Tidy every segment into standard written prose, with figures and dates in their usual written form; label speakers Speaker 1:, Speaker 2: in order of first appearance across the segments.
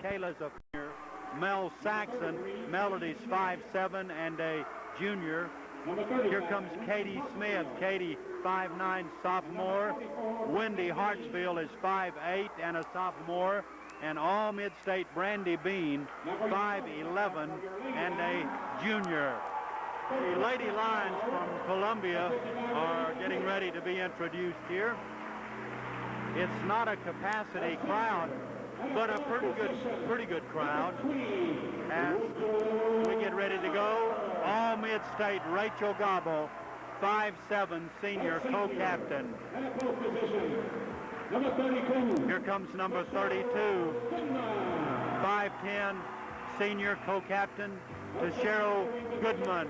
Speaker 1: Kayla's a junior. Mel Saxon, Melody's 5'7" and a junior. Here comes Katie Smith. Katie, 5'9", sophomore. Wendy Hartsfield is 5'8" and a sophomore. And all mid-state Brandy Bean, 5'11" and a junior. The Lady Lions from Columbia are getting ready to be introduced here. It's not a capacity crowd, but a pretty good crowd. As we get ready to go, all mid-state Rachel Gobble, 5'7", senior co-captain. Here comes number 32, 5'10", senior co-captain, to Cheryl Goodman.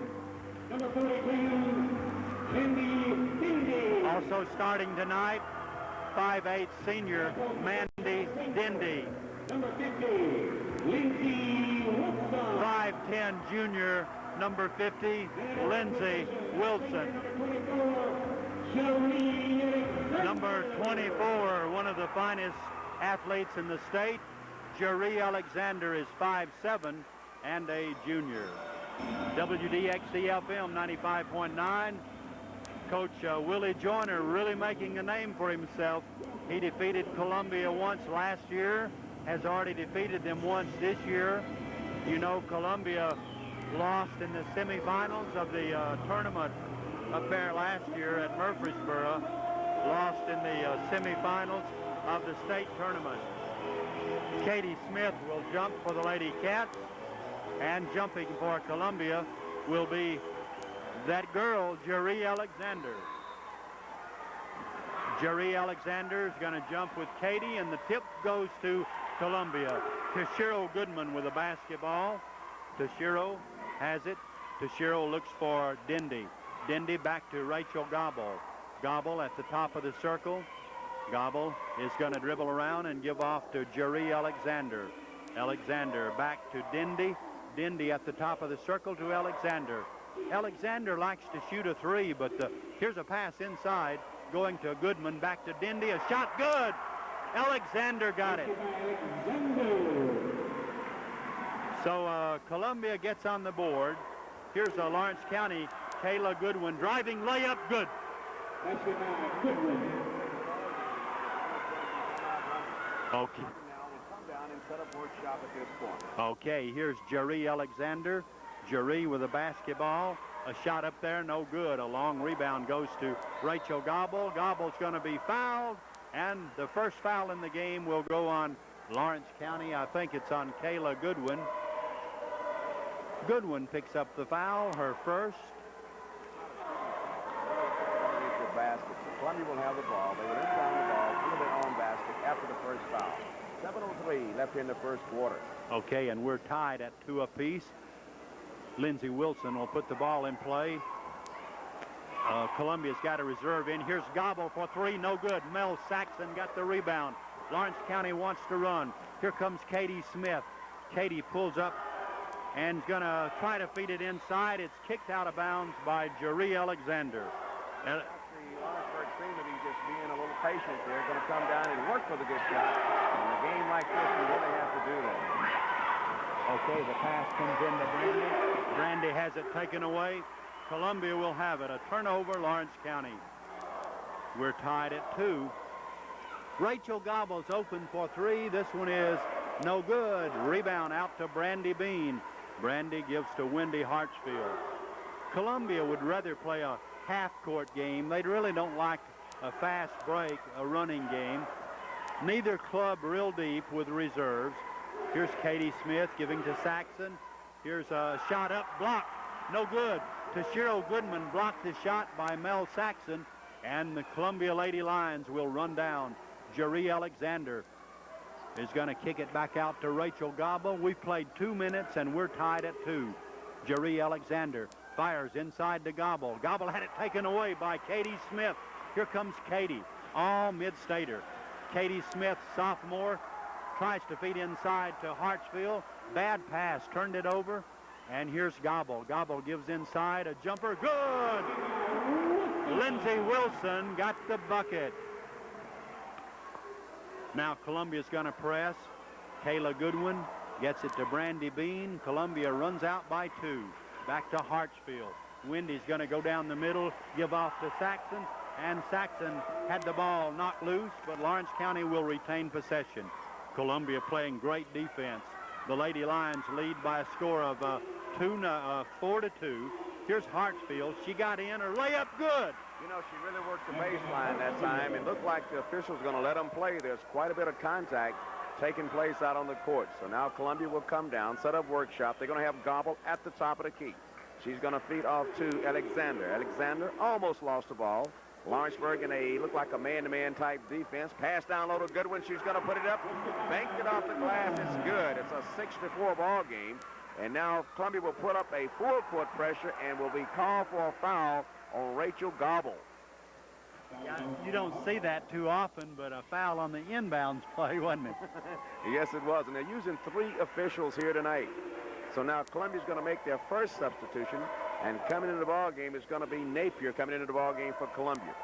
Speaker 1: Also starting tonight, 5'8", senior Mandy Dindy. 5'10", junior, number 50, Lindsay Wilson. Number 24, one of the finest athletes in the state, Jeree Alexander, is 5'7" and a junior. WDXD-FM 95.9. Coach Willie Joyner really making a name for himself. He defeated Columbia once last year, has already defeated them once this year. You know, Columbia lost in the semifinals of the tournament up there last year at Murfreesboro, lost in the semifinals of the state tournament. Katie Smith will jump for the Lady Cats, and jumping for Columbia will be that girl, Jeree Alexander. Jeree Alexander is going to jump with Katie, and the tip goes to Columbia. Toshiro Goodman with a basketball. Toshiro has it. Toshiro looks for Dindy. Dindy back to Rachel Gobble. Gobble at the top of the circle. Gobble is going to dribble around and give off to Jeree Alexander. Alexander back to Dindy. Dindy at the top of the circle to Alexander. Alexander likes to shoot a three, but here's a pass inside going to Goodman, back to Dindy. A shot, good. Alexander got it. So Columbia gets on the board. Here's a Lawrence County, Kayla Goodwin driving, layup, good. Okay. Okay, here's Jeree Alexander. Jeree with a basketball. A shot up there, no good. A long rebound goes to Rachel Gobble. Gobble's going to be fouled, and the first foul in the game will go on Lawrence County. I think it's on Kayla Goodwin. Goodwin picks up the foul, her first.
Speaker 2: Columbia will have the ball. They will inbound the ball into their own basket after the first foul. 7:03 left in the first quarter.
Speaker 1: Okay, and we're tied at 2 apiece. Lindsay Wilson will put the ball in play. Columbia's got a reserve in. Here's Gobble for three, no good. Mel Saxon got the rebound. Lawrence County wants to run. Here comes Katie Smith. Katie pulls up and is going to try to feed it inside. It's kicked out of bounds by Jeree Alexander.
Speaker 2: Lawrenceburg seem to be just being a little patient there. Going to come down and work for the good shot. In a game like this, you really have to do that.
Speaker 1: Okay, the pass comes into Brandy. Brandy has it taken away. Columbia will have it. A turnover, Lawrence County. We're tied at 2. Rachel Gobble's open for 3. This one is no good. Rebound out to Brandy Bean. Brandy gives to Wendy Hartsfield. Columbia would rather play a half-court game. They really don't like a fast break, a running game. Neither club real deep with reserves. Here's Katie Smith giving to Saxon. Here's a shot up, blocked, no good. Toshiro Goodman blocked the shot by Mel Saxon, and the Columbia Lady Lions will run down. Jeree Alexander is going to kick it back out to Rachel Gobble. We've played 2 minutes, and we're tied at 2. Jeree Alexander fires inside to Gobble. Gobble had it taken away by Katie Smith. Here comes Katie, all mid-stater. Katie Smith, sophomore, tries to feed inside to Hartsfield. Bad pass, turned it over, and here's Gobble. Gobble gives inside, a jumper, good! Lindsay Wilson got the bucket. Now Columbia's going to press. Kayla Goodwin gets it to Brandy Bean. Columbia runs out by 2. Back to Hartsfield. Wendy's going to go down the middle, give off to Saxon, and Saxon had the ball knocked loose, but Lawrence County will retain possession. Columbia playing great defense. The Lady Lions lead by a score of 4-2. Here's Hartsfield. She got in. Her layup good.
Speaker 2: You know, she really worked the baseline that time. It looked like the officials were going to let them play. There's quite a bit of contact taking place out on the court. So now Columbia will come down, set up workshop. They're going to have Gobble at the top of the key. She's going to feed off to Alexander. Alexander almost lost the ball. Lawrenceburg in a look like a man-to-man type defense. Pass down low to Goodwin. She's going to put it up. Banked it off the glass. It's good. It's a 6-4 ball game. And now Columbia will put up a full-court pressure and will be called for a foul on Rachel Gobble.
Speaker 1: Yeah, you don't see that too often, but a foul on the inbounds play, wasn't it?
Speaker 2: Yes, it was. And they're using 3 officials here tonight. So now Columbia's going to make their first substitution, and coming into the ball game is going to be Napier coming into the ball game for Columbia.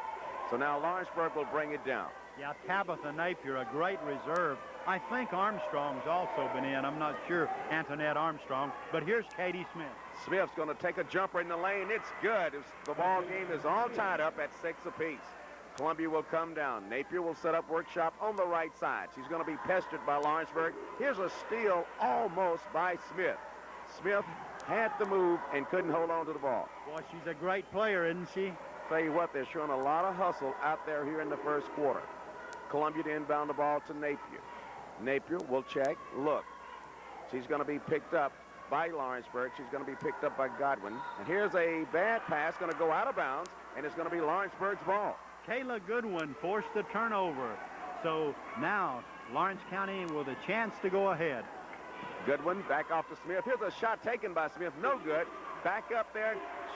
Speaker 2: So now Lawrenceburg will bring it down.
Speaker 1: Yeah, Tabitha Napier, a great reserve. I think Armstrong's also been in. I'm not sure, Antoinette Armstrong. But here's Katie Smith.
Speaker 2: Smith's going to take a jumper in the lane. It's good. The ball game is all tied up at 6 apiece. Columbia will come down. Napier will set up workshop on the right side. She's going to be pestered by Lawrenceburg. Here's a steal almost by Smith. Smith had the move and couldn't hold on to the ball.
Speaker 1: Boy, she's a great player, isn't she?
Speaker 2: Tell you what, they're showing a lot of hustle out there here in the first quarter. Columbia to inbound the ball to Napier. Napier will check, look. She's going to be picked up by Lawrenceburg. She's going to be picked up by Godwin. And here's a bad pass going to go out of bounds, and it's going to be Lawrenceburg's ball.
Speaker 1: Kayla Goodwin forced the turnover. So now Lawrence County with a chance to go ahead.
Speaker 2: Goodwin back off to Smith. Here's a shot taken by Smith. No good. Back up there.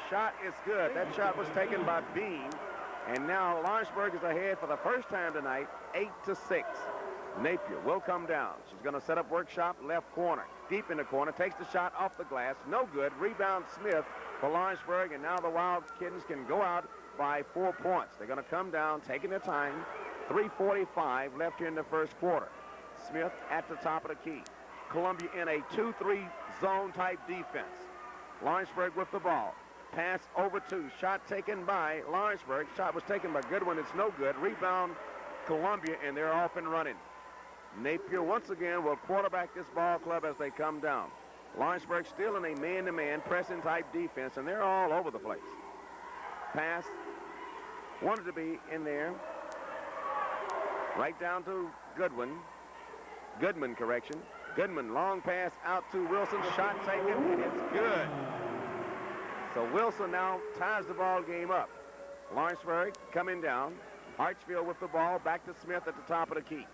Speaker 2: Shot is good. That shot was taken by Bean. And now Lawrenceburg is ahead for the first time tonight, 8-6. Napier will come down. She's going to set up workshop left corner. Deep in the corner. Takes the shot off the glass. No good. Rebound Smith for Lawrenceburg. And now the Wild Kittens can go out by 4 points. They're going to come down, taking their time. 3:45 left here in the first quarter. Smith at the top of the key. Columbia in a 2-3 zone type defense. Lawrenceburg with the ball. Pass over 2. Shot taken by Lawrenceburg. Shot was taken by Goodwin. It's no good. Rebound Columbia, and they're off and running. Napier once again will quarterback this ball club as they come down. Lawrenceburg still in a man-to-man pressing type defense, and they're all over the place. Pass wanted to be in there. Right down to Goodwin. Goodman, correction. Goodman, long pass out to Wilson. Shot taken, and it's good. So Wilson now ties the ball game up. Lawrenceburg coming down. Hartsfield with the ball. Back to Smith at the top of the key.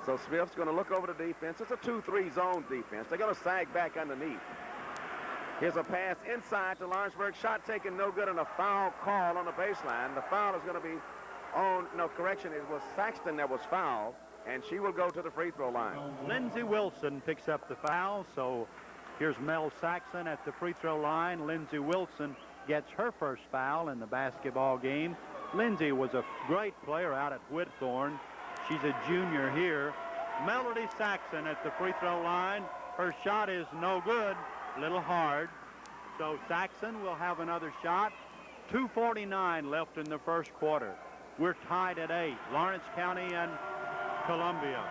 Speaker 2: So Smith's going to look over the defense. It's a 2-3 zone defense. They're going to sag back underneath. Here's a pass inside to Lawrenceburg. Shot taken, no good, and a foul call on the baseline. The foul is going to be on, no, correction, it was Saxton that was fouled, and she will go to the free throw line.
Speaker 1: Lindsey Wilson picks up the foul, so here's Mel Saxon at the free throw line. Lindsey Wilson gets her first foul in the basketball game. Lindsey was a great player out at Whitthorne. She's a junior here. Melody Saxon at the free throw line. Her shot is no good, a little hard. So Saxon will have another shot. 2:49 left in the first quarter. We're tied at 8. Lawrence County and Columbia.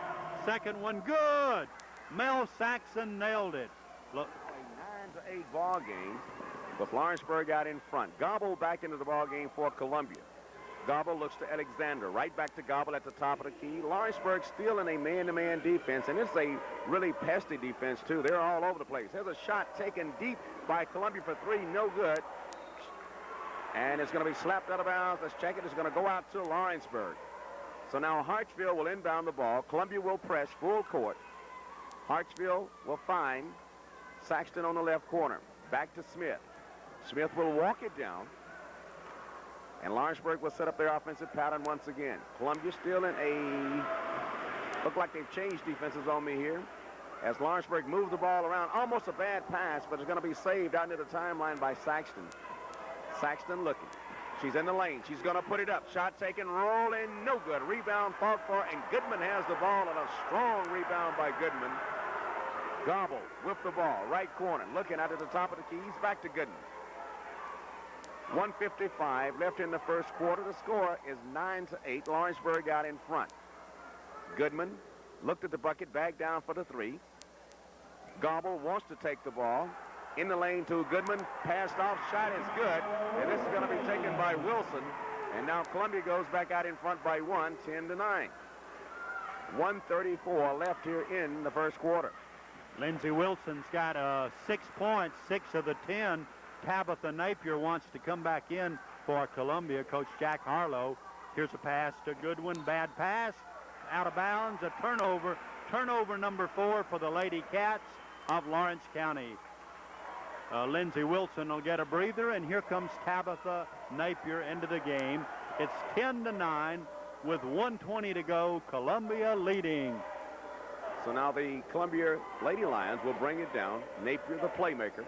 Speaker 1: Second one, good. Mel Saxon nailed it. Look.
Speaker 2: A 9-8 ball game with Lawrenceburg out in front. Gobble back into the ball game for Columbia. Gobble looks to Alexander. Right back to Gobble at the top of the key. Lawrenceburg still in a man-to-man defense, and it's a really pesky defense, too. They're all over the place. There's a shot taken deep by Columbia for 3. No good. And it's going to be slapped out of bounds. Let's check it. It's going to go out to Lawrenceburg. So now Hartsfield will inbound the ball. Columbia will press full court. Hartsfield will find Saxton on the left corner. Back to Smith. Smith will walk it down. And Lawrenceburg will set up their offensive pattern once again. Columbia still in a, look like they've changed defenses on me here. As Lawrenceburg moves the ball around, almost a bad pass, but it's going to be saved out near the timeline by Saxton. Saxton looking. She's in the lane. She's going to put it up. Shot taken, rolling, no good. Rebound fought for, and Goodman has the ball, and a strong rebound by Goodman. Gobble with the ball, right corner, looking out at the top of the keys, back to Goodman. 1:55 left in the first quarter. The score is 9-8. Lawrenceburg out in front. Goodman looked at the bucket, back down for the three. Gobble wants to take the ball. In the lane to Goodman, passed off, shot is good, and this is going to be taken by Wilson. And now Columbia goes back out in front by 1, 10-9. 1:34 left here in the first quarter.
Speaker 1: Lindsey Wilson's got 6 points, 6 of the 10. Tabitha Napier wants to come back in for Columbia. Coach Jack Harlow. Here's a pass to Goodwin. Bad pass. Out of bounds. A turnover. Turnover number 4 for the Lady Cats of Lawrence County. Lindsey Wilson will get a breather, and here comes Tabitha Napier into the game. It's 10-9 with 1:20 to go. Columbia leading.
Speaker 2: So now the Columbia Lady Lions will bring it down. Napier, the playmaker.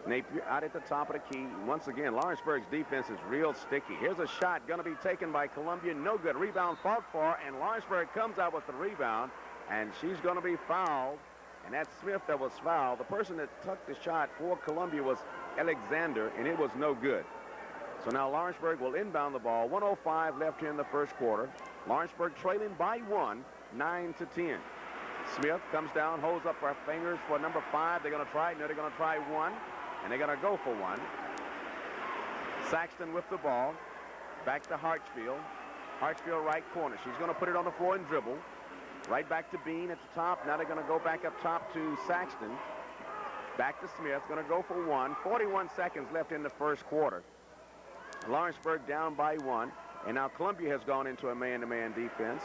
Speaker 2: Napier out at the top of the key. Once again, Lawrenceburg's defense is real sticky. Here's a shot going to be taken by Columbia. No good. Rebound fought for, and Lawrenceburg comes out with the rebound, and she's going to be fouled. And that's Smith that was fouled. The person that took the shot for Columbia was Alexander, and it was no good. So now Lawrenceburg will inbound the ball. 1:05 left here in the first quarter. Lawrenceburg trailing by 1, 9-10. Smith comes down, holds up her fingers for number 5. They're going to try it. No, they're going to try 1, and they're going to go for 1. Saxton with the ball. Back to Hartsfield. Hartsfield right corner. She's going to put it on the floor and dribble. Right back to Bean at the top. Now they're going to go back up top to Saxton. Back to Smith. Going to go for 1. 41 seconds left in the first quarter. Lawrenceburg down by 1. And now Columbia has gone into a man-to-man defense,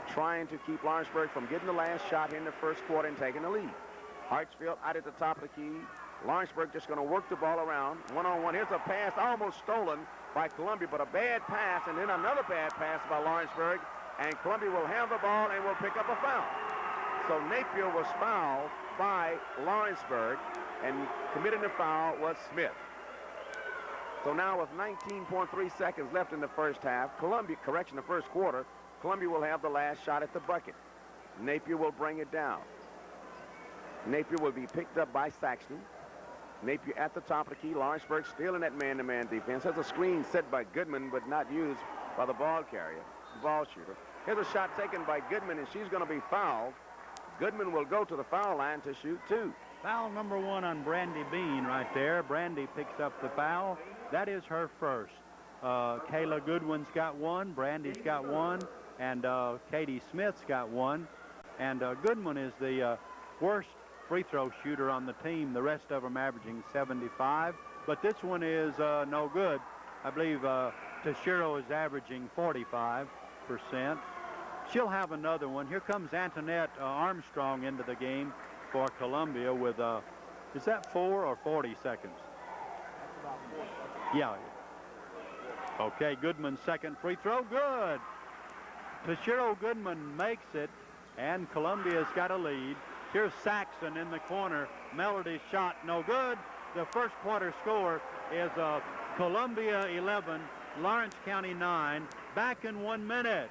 Speaker 2: trying to keep Lawrenceburg from getting the last shot in the first quarter and taking the lead. Hartsfield out at the top of the key. Lawrenceburg just going to work the ball around. One-on-one. Here's a pass almost stolen by Columbia, but a bad pass, and then another bad pass by Lawrenceburg. And Columbia will have the ball and will pick up a foul. So Napier was fouled by Lawrenceburg, and committing the foul was Smith. So now with 19.3 seconds left in the first half, the first quarter, Columbia will have the last shot at the bucket. Napier will bring it down. Napier will be picked up by Saxton. Napier at the top of the key. Lawrenceburg still in that man-to-man defense. Has a screen set by Goodman, but not used by the ball carrier, the ball shooter. Here's a shot taken by Goodman, and she's going to be fouled. Goodman will go to the foul line to shoot 2.
Speaker 1: Foul number 1 on Brandy Bean right there. Brandy picks up the foul. That is her first. Kayla Goodwin's got 1. Brandy's got 1. And Katie Smith's got 1. And Goodman is the worst free throw shooter on the team. The rest of them averaging 75. But this one is no good. I believe Tashiro is averaging 45%. She'll have another one. Here comes Antoinette Armstrong into the game for Columbia with, is that 4 or 40 seconds?
Speaker 2: That's about 4 seconds.
Speaker 1: Yeah. Okay, Goodman's second free throw, good. Tashiro Goodman makes it, and Columbia's got a lead. Here's Saxon in the corner. Melody's shot, no good. The first quarter score is Columbia 11, Lawrence County 9. Back in 1 minute.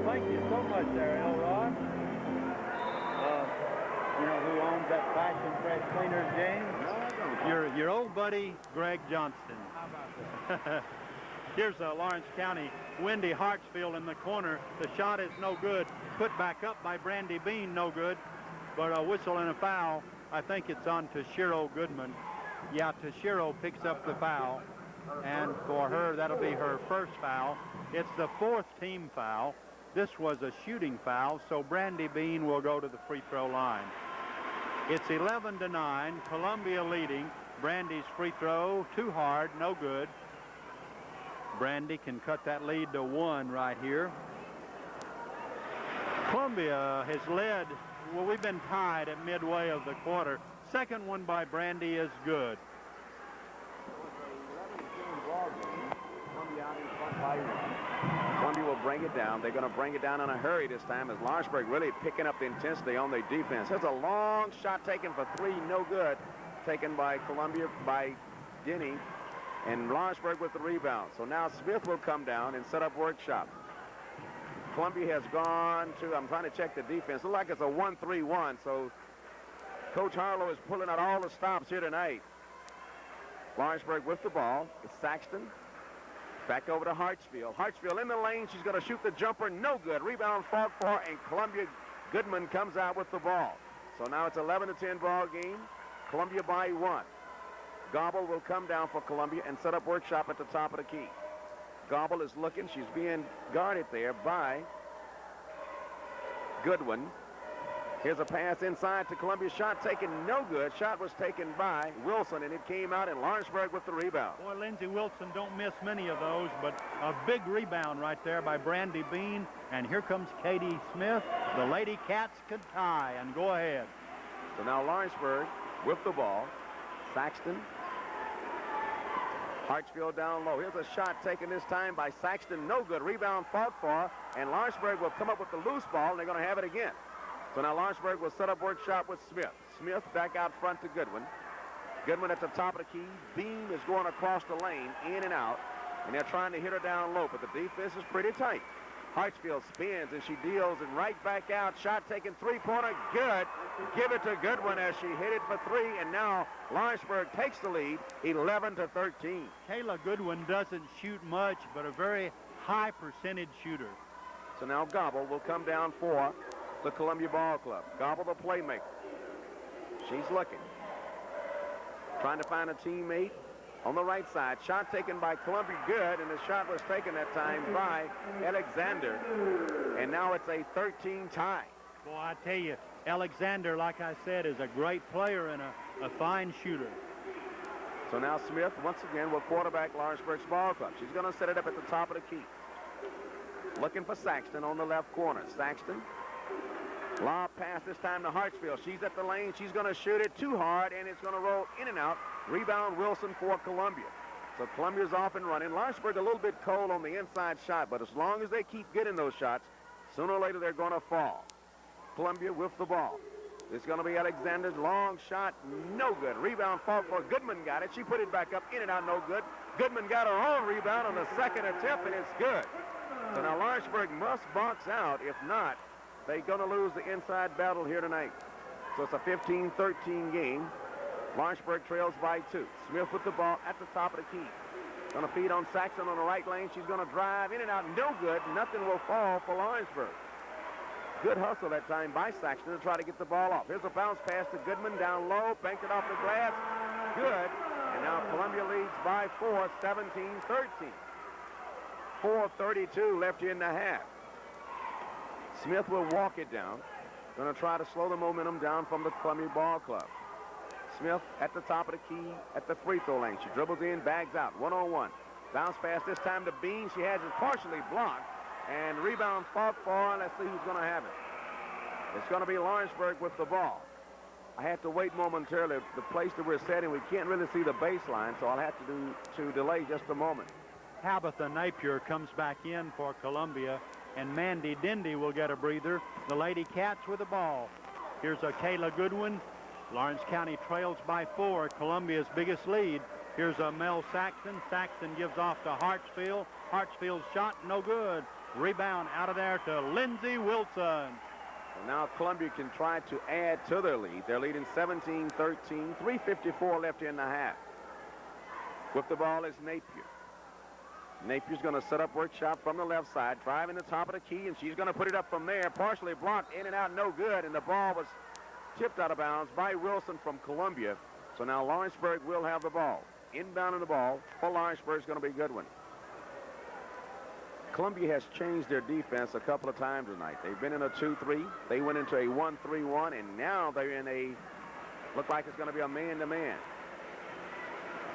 Speaker 1: Thank you so much there, Elrod. You know who owns that Fashion Fresh Cleaners, James?
Speaker 2: No, I don't.
Speaker 1: Your old buddy, Greg Johnston.
Speaker 2: How about that?
Speaker 1: Here's Lawrence County. Wendy Hartsfield in the corner. The shot is no good. Put back up by Brandy Bean, no good. But a whistle and a foul. I think it's on Tashiro Goodman. Yeah, Tashiro picks up the foul. And for her, that'll be her first foul. It's the 4th team foul. This was a shooting foul, so Brandy Bean will go to the free throw line. It's 11-9, Columbia leading. Brandy's free throw, too hard, no good. Brandy can cut that lead to 1 right here. Columbia has led, well, we've been tied at midway of the quarter. Second one by Brandy is good.
Speaker 2: It was an 11-10 ball game. Columbia out in front by 1. Columbia will bring it down. They're going to bring it down in a hurry this time as Lawrenceburg really picking up the intensity on their defense. There's a long shot taken for three, no good. Taken by Columbia, by Denny, and Lawrenceburg with the rebound. So now Smith will come down and set up workshop. Columbia has gone to, I'm trying to check the defense. Looks like it's a 1-3-1, so Coach Harlow is pulling out all the stops here tonight. Lawrenceburg with the ball. It's Saxton. Back over to Hartsfield. Hartsfield in the lane. She's going to shoot the jumper. No good. Rebound fought for, and Columbia Goodman comes out with the ball. So now it's 11-10 ball game. Columbia by 1. Gobble will come down for Columbia and set up workshop at the top of the key. Gobble is looking. She's being guarded there by Goodwin. Here's a pass inside to Columbia. Shot taken, no good. Shot was taken by Wilson, and it came out, in Lawrenceburg with the rebound.
Speaker 1: Boy, Lindsey Wilson don't miss many of those, but a big rebound right there by Brandy Bean. And here comes Katie Smith. The Lady Cats could tie and go ahead.
Speaker 2: So now Lawrenceburg with the ball. Saxton. Hartsfield down low. Here's a shot taken this time by Saxton. No good. Rebound fought for, and Lawrenceburg will come up with the loose ball, and they're going to have it again. So now Lawrenceburg will set up workshop with Smith. Smith back out front to Goodwin. Goodwin at the top of the key. Beam is going across the lane, in and out, and they're trying to hit her down low, but the defense is pretty tight. Hartsfield spins, and she deals and right back out. Shot taken, three-pointer, good. Give it to Goodwin as she hit it for three, and now Lawrenceburg takes the lead, 11-13.
Speaker 1: Kayla Goodwin doesn't shoot much, but a very high percentage shooter.
Speaker 2: So now Gobble will come down for the Columbia Ball Club. Gobble, the playmaker. She's looking. Trying to find a teammate on the right side. Shot taken by Columbia, good, and the shot was taken that time by Alexander. And now it's a 13 tie.
Speaker 1: Boy, I tell you, Alexander, like I said, is a great player and a fine shooter.
Speaker 2: So now Smith, once again, will quarterback Lawrenceburg's Ball Club. She's going to set it up at the top of the key. Looking for Saxton on the left corner. Saxton. Lob pass this time to Hartsfield. She's at the lane. She's going to shoot it too hard, and it's going to roll in and out. Rebound Wilson for Columbia. So Columbia's off and running. Lawrenceburg a little bit cold on the inside shot, but as long as they keep getting those shots, sooner or later they're going to fall. Columbia with the ball. It's going to be Alexander's long shot. No good. Rebound fought for. Goodman got it. She put it back up, in and out, no good. Goodman got her own rebound on the second attempt, and it's good. So now Lawrenceburg must box out. If not, they're going to lose the inside battle here tonight. So it's a 15-13 game. Lawrenceburg trails by 2. Smith with the ball at the top of the key. Going to feed on Saxton on the right lane. She's going to drive in and out. No good. Nothing will fall for Lawrenceburg. Good hustle that time by Saxton to try to get the ball off. Here's a bounce pass to Goodman down low. Banked it off the glass. Good. And now Columbia leads by 4, 17-13. 4:32 left in the half. Smith will walk it down. Going to try to slow the momentum down from the Columbia Ball Club. Smith at the top of the key at the free throw lane. She dribbles in, bags out, one-on-one. Bounce pass this time to Bean. She has it partially blocked. And rebound fought for. Let's see who's going to have it. It's going to be Lawrenceburg with the ball. I had to wait momentarily. The place that we're setting, we can't really see the baseline, so I'll have to delay just a moment.
Speaker 1: Tabitha Napier comes back in for Columbia, and Mandy Dindy will get a breather. The Lady Cats with the ball. Here's a Kayla Goodwin. Lawrence County trails by 4, Columbia's biggest lead. Here's a Mel Saxton. Saxton gives off to Hartsfield. Hartsfield's shot, no good. Rebound out of there to Lindsey Wilson.
Speaker 2: And now Columbia can try to add to their lead. They're leading 17-13, 3:54 left in the half. With the ball is Napier. Napier's going to set up workshop from the left side, driving the top of the key, and she's going to put it up from there. Partially blocked, in and out, no good, and the ball was tipped out of bounds by Wilson from Columbia. So now Lawrenceburg will have the ball. Inbound of the ball for Lawrenceburg is going to be Goodwin. Columbia has changed their defense a couple of times tonight. They've been in a 2-3. They went into a 1-3-1, and now they're in a, look like it's going to be a man-to-man.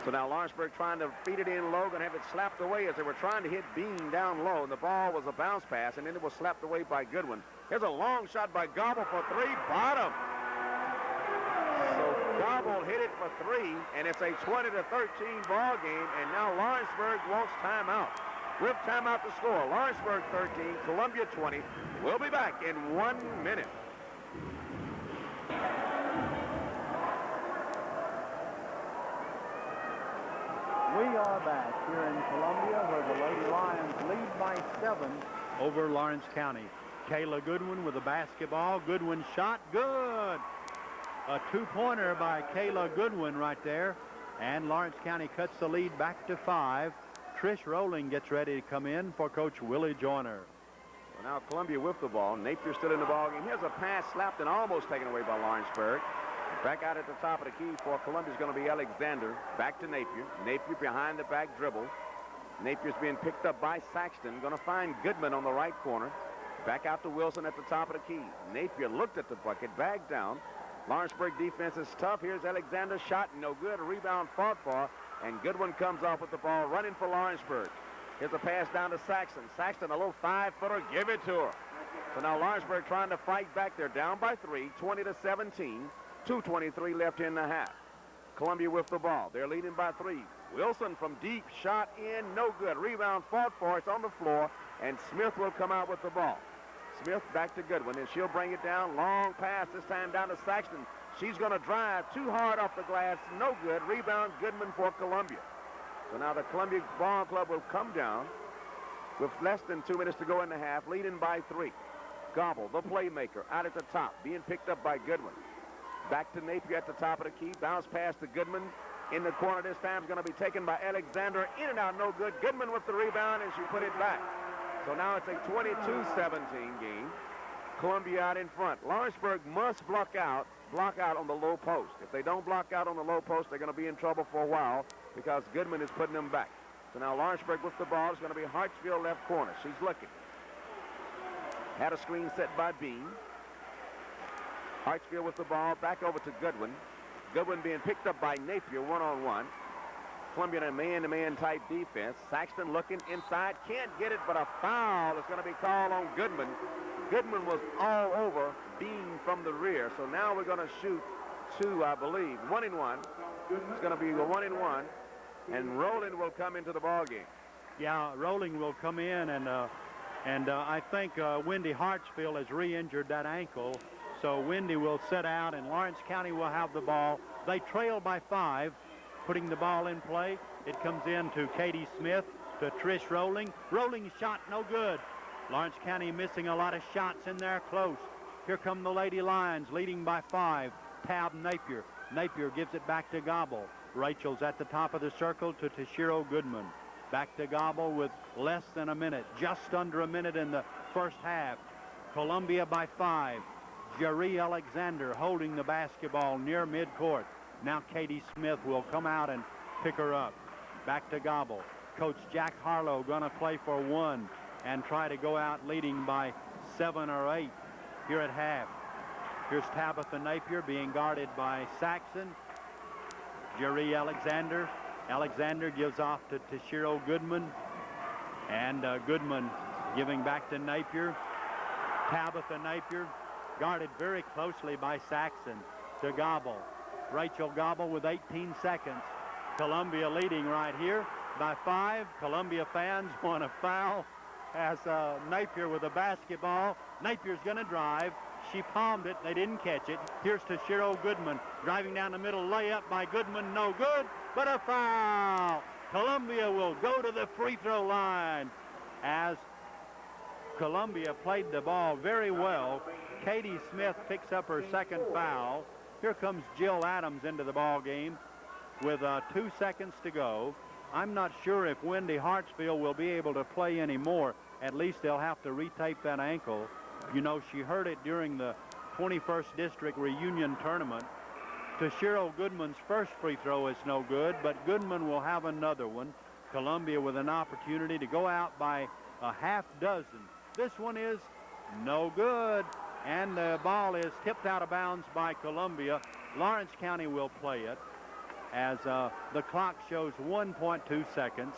Speaker 2: So now Lawrenceburg trying to feed it in low, going to have it slapped away as they were trying to hit Bean down low, and the ball was a bounce pass, and then it was slapped away by Goodwin. Here's a long shot by Gobble for 3, bottom. So Gobble hit it for 3, and it's a 20-13 ball game, and now Lawrenceburg wants timeout. with timeout to score. Lawrenceburg 13, Columbia 20. We'll be back in 1 minute.
Speaker 1: We are back here in Columbia where the Lady Lions lead by 7 over Lawrence County. Kayla Goodwin with the basketball. Goodwin shot. Good. A two-pointer by Kayla Goodwin right there. And Lawrence County cuts the lead back to 5. Trish Rowling gets ready to come in for Coach Willie Joyner.
Speaker 2: Well, now Columbia with the ball. Napier still in the ball game. Here's a pass slapped and almost taken away by Lawrenceburg. Back out at the top of the key for Columbia is going to be Alexander. Back to Napier. Napier behind the back dribble. Napier's being picked up by Saxton. Going to find Goodman on the right corner. Back out to Wilson at the top of the key. Napier looked at the bucket, bagged down. Lawrenceburg defense is tough. Here's Alexander. Shot no good. A rebound fought for. And Goodwin comes off with the ball running for Lawrenceburg. Here's a pass down to Saxton. Saxton, a little 5-footer. Give it to her. So now Lawrenceburg trying to fight back. They're down by 3, 20-17. 2:23 left in the half. Columbia with the ball. They're leading by 3. Wilson from deep. Shot in. No good. Rebound fought for. It's on the floor. And Smith will come out with the ball. Smith back to Goodwin, and she'll bring it down. Long pass, this time down to Saxton. She's going to drive too hard off the glass. No good. Rebound, Goodman for Columbia. So now the Columbia Ball Club will come down with less than 2 minutes to go in the half, leading by 3. Gobble, the playmaker, out at the top, being picked up by Goodwin. Back to Napier at the top of the key. Bounce pass to Goodman. In the corner this time is going to be taken by Alexander. In and out, no good. Goodman with the rebound, and she put it back. So now it's a 22-17 game. Columbia out in front. Lawrenceburg must block out on the low post. If they don't block out on the low post, they're going to be in trouble for a while because Goodman is putting them back. So now Lawrenceburg with the ball. It's going to be Hartsfield left corner. She's looking. Had a screen set by Bean. Hartsfield with the ball. Back over to Goodwin. Goodwin being picked up by Napier one-on-one. Columbia in a man-to-man type defense. Saxton looking inside. Can't get it, but a foul is going to be called on Goodman. Goodman was all over Bean from the rear. So now we're going to shoot 2, I believe. 1-and-1. It's going to be a 1-and-1. And Rowling will come into the ball game.
Speaker 1: Yeah, Rowling will come in, and I think Wendy Hartsfield has re-injured that ankle. So Wendy will sit out, and Lawrence County will have the ball. They trail by 5. Putting the ball in play. It comes in to Katie Smith, to Trish Rowling. Rowling shot no good. Lawrence County missing a lot of shots in there close. Here come the Lady Lions leading by 5. Tab Napier. Napier gives it back to Gobble. Rachel's at the top of the circle to Toshiro Goodman. Back to Gobble with less than a minute. Just under a minute in the first half. Columbia by 5. Jerry Alexander holding the basketball near midcourt. Now Katie Smith will come out and pick her up. Back to Gobble. Coach Jack Harlow going to play for 1 and try to go out leading by 7 or 8 here at half. Here's Tabitha Napier being guarded by Saxon. Jerry Alexander. Alexander gives off to Toshiro Goodman. And Goodman giving back to Napier. Tabitha Napier guarded very closely by Saxon to Gobble. Rachel Gobble with 18 seconds. Columbia leading right here by 5. Columbia fans want a foul as Napier with a basketball. Napier's going to drive. She palmed it. They didn't catch it. Here's Toshiro Goodman driving down the middle. Layup by Goodman. No good, but a foul. Columbia will go to the free throw line as Columbia played the ball very well. Katie Smith picks up her second foul. Here comes Jill Adams into the ball game with 2 seconds to go. I'm not sure if Wendy Hartsfield will be able to play anymore. At least they'll have to retape that ankle. You know, she hurt it during the 21st District Reunion Tournament. Toshiro Goodman's first free throw is no good, but Goodman will have another one. Columbia with an opportunity to go out by a half dozen. This one is no good. And the ball is tipped out of bounds by Columbia. Lawrence County will play it as the clock shows 1.2 seconds.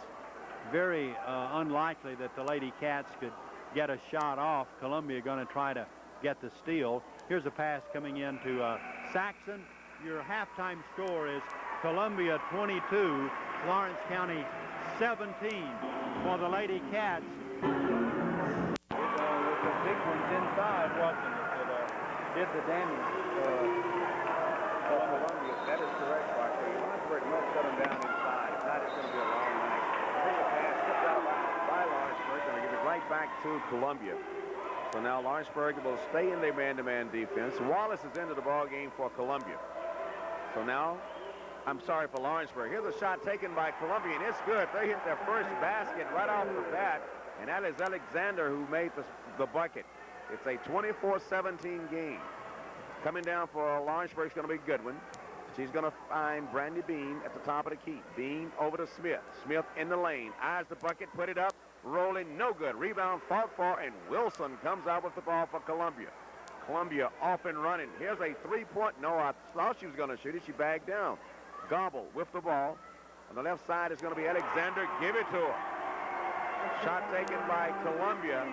Speaker 1: Very unlikely that the Lady Cats could get a shot off. Columbia going to try to get the steal. Here's a pass coming in to Saxon. Your halftime score is Columbia 22, Lawrence County 17. for the Lady Cats.
Speaker 3: With the big ones inside, wasn't it, that did the damage for
Speaker 2: Columbia. That is correct, Foxy. Lawrenceburg must shut them down inside. If not, it's going to be a long night. Here's a pass tipped out by Lawrenceburg. Going to give it right back to Columbia. So now Lawrenceburg will stay in their man-to-man defense. Wallace is into the ball game for Columbia. So now, I'm sorry for Lawrenceburg. Here's a shot taken by Columbia, and it's good. They hit their first basket right off the bat, and that is Alexander who made the bucket. It's a 24-17 game. Coming down for Lawrenceburg is going to be Goodwin. She's going to find Brandy Bean at the top of the key. Bean over to Smith. Smith in the lane. Eyes the bucket, put it up. Rolling, no good. Rebound fought for, and Wilson comes out with the ball for Columbia. Columbia off and running. Here's a three-point. No, I thought she was going to shoot it. She bagged down. Gobble with the ball. On the left side is going to be Alexander. Give it to her. Shot taken by Columbia.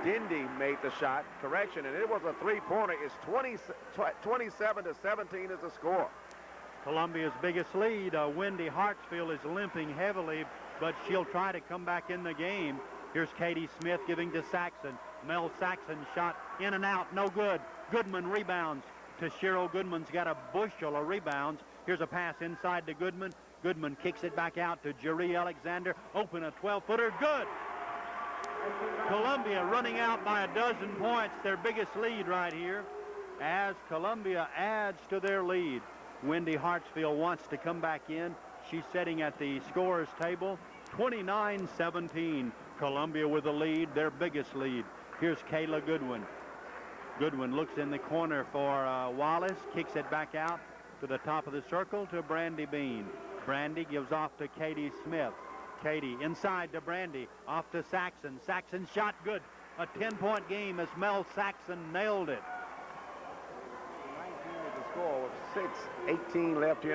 Speaker 2: Dindy made the shot. Correction, and it was a three-pointer. It's 27-17 is the score.
Speaker 1: Columbia's biggest lead. Wendy Hartsfield is limping heavily, but she'll try to come back in the game. Here's Katie Smith giving to Saxon. Mel Saxon shot in and out, no good. Goodman rebounds to Cheryl. Goodman's got a bushel of rebounds. Here's a pass inside to Goodman. Goodman kicks it back out to Jeree Alexander. Open a 12-footer, good. Columbia running out by a dozen points, their biggest lead right here, as Columbia adds to their lead. Wendy Hartsfield wants to come back in. She's sitting at the scorer's table. 29-17. Columbia with the lead, their biggest lead. Here's Kayla Goodwin. Goodwin looks in the corner for Wallace, kicks it back out to the top of the circle to Brandy Bean. Brandy gives off to Katie Smith. Katie inside to Brandy, off to Saxon. Saxon shot good. A 10-point game as Mel Saxon nailed it.
Speaker 2: 19 is the score with 6:18 left here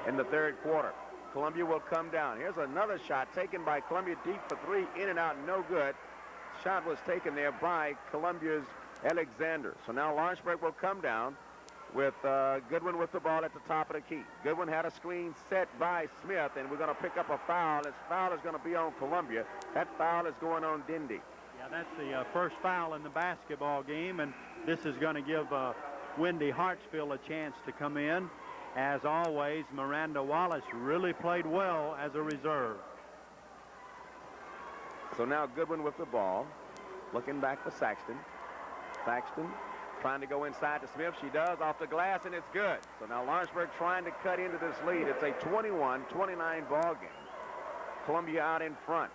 Speaker 2: in the third quarter. Columbia will come down. Here's another shot taken by Columbia deep for three, in and out, no good. Shot was taken there by Columbia's Alexander. So now Lawrenceburg will come down with Goodwin with the ball at the top of the key. Goodwin had a screen set by Smith, and we're going to pick up a foul. This foul is going to be on Columbia. That foul is going on Dindy.
Speaker 1: Yeah, that's the first foul in the basketball game, and this is going to give Wendy Hartsfield a chance to come in. As always, Miranda Wallace really played well as a reserve.
Speaker 2: So now Goodwin with the ball, looking back for Saxton. Saxton trying to go inside to Smith. She does, off the glass, and it's good. So now Lawrenceburg trying to cut into this lead. It's a 21-29 ball game. Columbia out in front.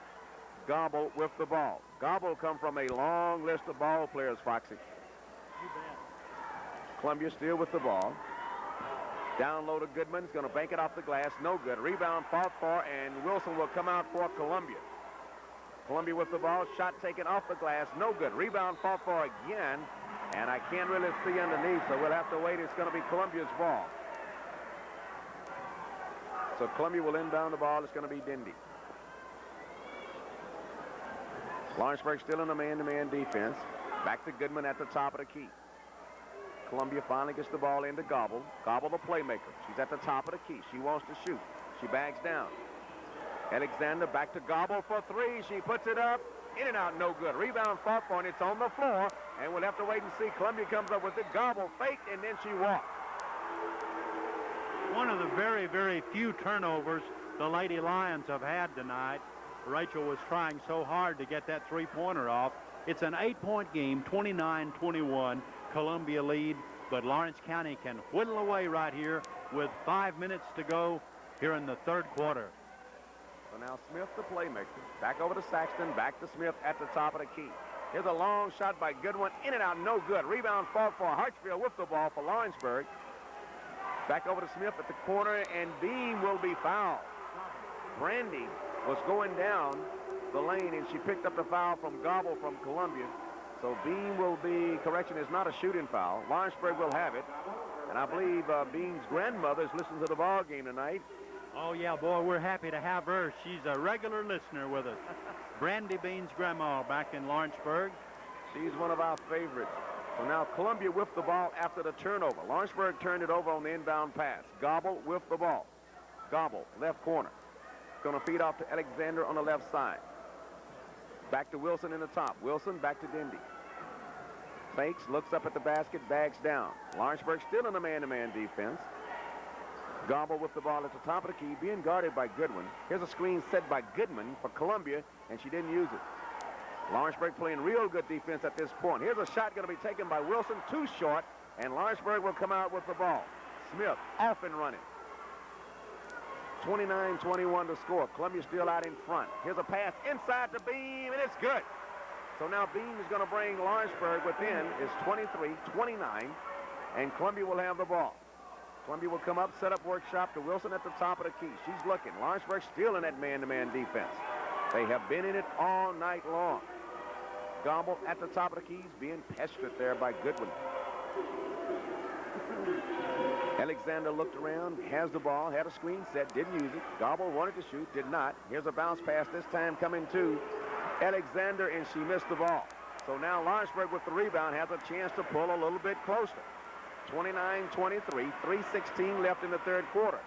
Speaker 2: Gobble with the ball. Gobble come from a long list of ball players, Foxy.
Speaker 1: You bet.
Speaker 2: Columbia still with the ball. Down low to Goodman. He's going to bank it off the glass. No good. Rebound fought for, and Wilson will come out for Columbia. Columbia with the ball. Shot taken off the glass. No good. Rebound fought for again. And I can't really see underneath, so we'll have to wait. It's going to be Columbia's ball. So Columbia will inbound the ball. It's going to be Dindy. Lawrenceburg still in a man-to-man defense. Back to Goodman at the top of the key. Columbia finally gets the ball into Gobble. Gobble the playmaker. She's at the top of the key. She wants to shoot. She bags down. Alexander back to Gobble for three. She puts it up. In and out, no good. Rebound fought for, and it's on the floor. And we'll have to wait and see. Columbia comes up with it. Gobble faked, and then she walked.
Speaker 1: One of the very, very few turnovers the Lady Lions have had tonight. Rachel was trying so hard to get that three-pointer off. It's an 8-point game, 29-21. Columbia lead, but Lawrence County can whittle away right here with 5 minutes to go here in the third quarter.
Speaker 2: So now Smith, the playmaker. Back over to Saxton, back to Smith at the top of the key. Here's a long shot by Goodwin. In and out, no good. Rebound fought for Hartsfield with the ball for Lawrenceburg. Back over to Smith at the corner, and Beam will be fouled. Brandy was going down the lane, and she picked up the foul from Gobble from Columbia. So Beam will be, correction, is not a shooting foul. Lawrenceburg will have it. And I believe Beam's grandmother is listening to the ball game tonight.
Speaker 1: Oh, yeah, boy, we're happy to have her. She's a regular listener with us. Brandy Bean's grandma back in Lawrenceburg.
Speaker 2: She's one of our favorites. So now Columbia with the ball after the turnover. Lawrenceburg turned it over on the inbound pass. Gobble with the ball. Gobble, left corner. going to feed off to Alexander on the left side. Back to Wilson in the top. Wilson back to Dindy. Fakes, looks up at the basket, bags down. Lawrenceburg still in a man-to-man defense. Gobble with the ball at the top of the key, being guarded by Goodwin. Here's a screen set by Goodman for Columbia, and she didn't use it. Lawrenceburg playing real good defense at this point. Here's a shot going to be taken by Wilson, too short, and Lawrenceburg will come out with the ball. Smith off and running. 29-21 to score. Columbia still out in front. Here's a pass inside to Beam, and it's good. So now Beam is going to bring Lawrenceburg within is 23-29, and Columbia will have the ball. Columbia will come up, set up workshop to Wilson at the top of the key. She's looking. Lawrenceburg still in that man-to-man defense. They have been in it all night long. Gobble at the top of the keys, being pestered there by Goodwin. Alexander looked around, has the ball, had a screen set, didn't use it. Gobble wanted to shoot, did not. Here's a bounce pass, this time coming to Alexander, and she missed the ball. So now Lawrenceburg with the rebound has a chance to pull a little bit closer. 29-23, 3:16 left in the third quarter.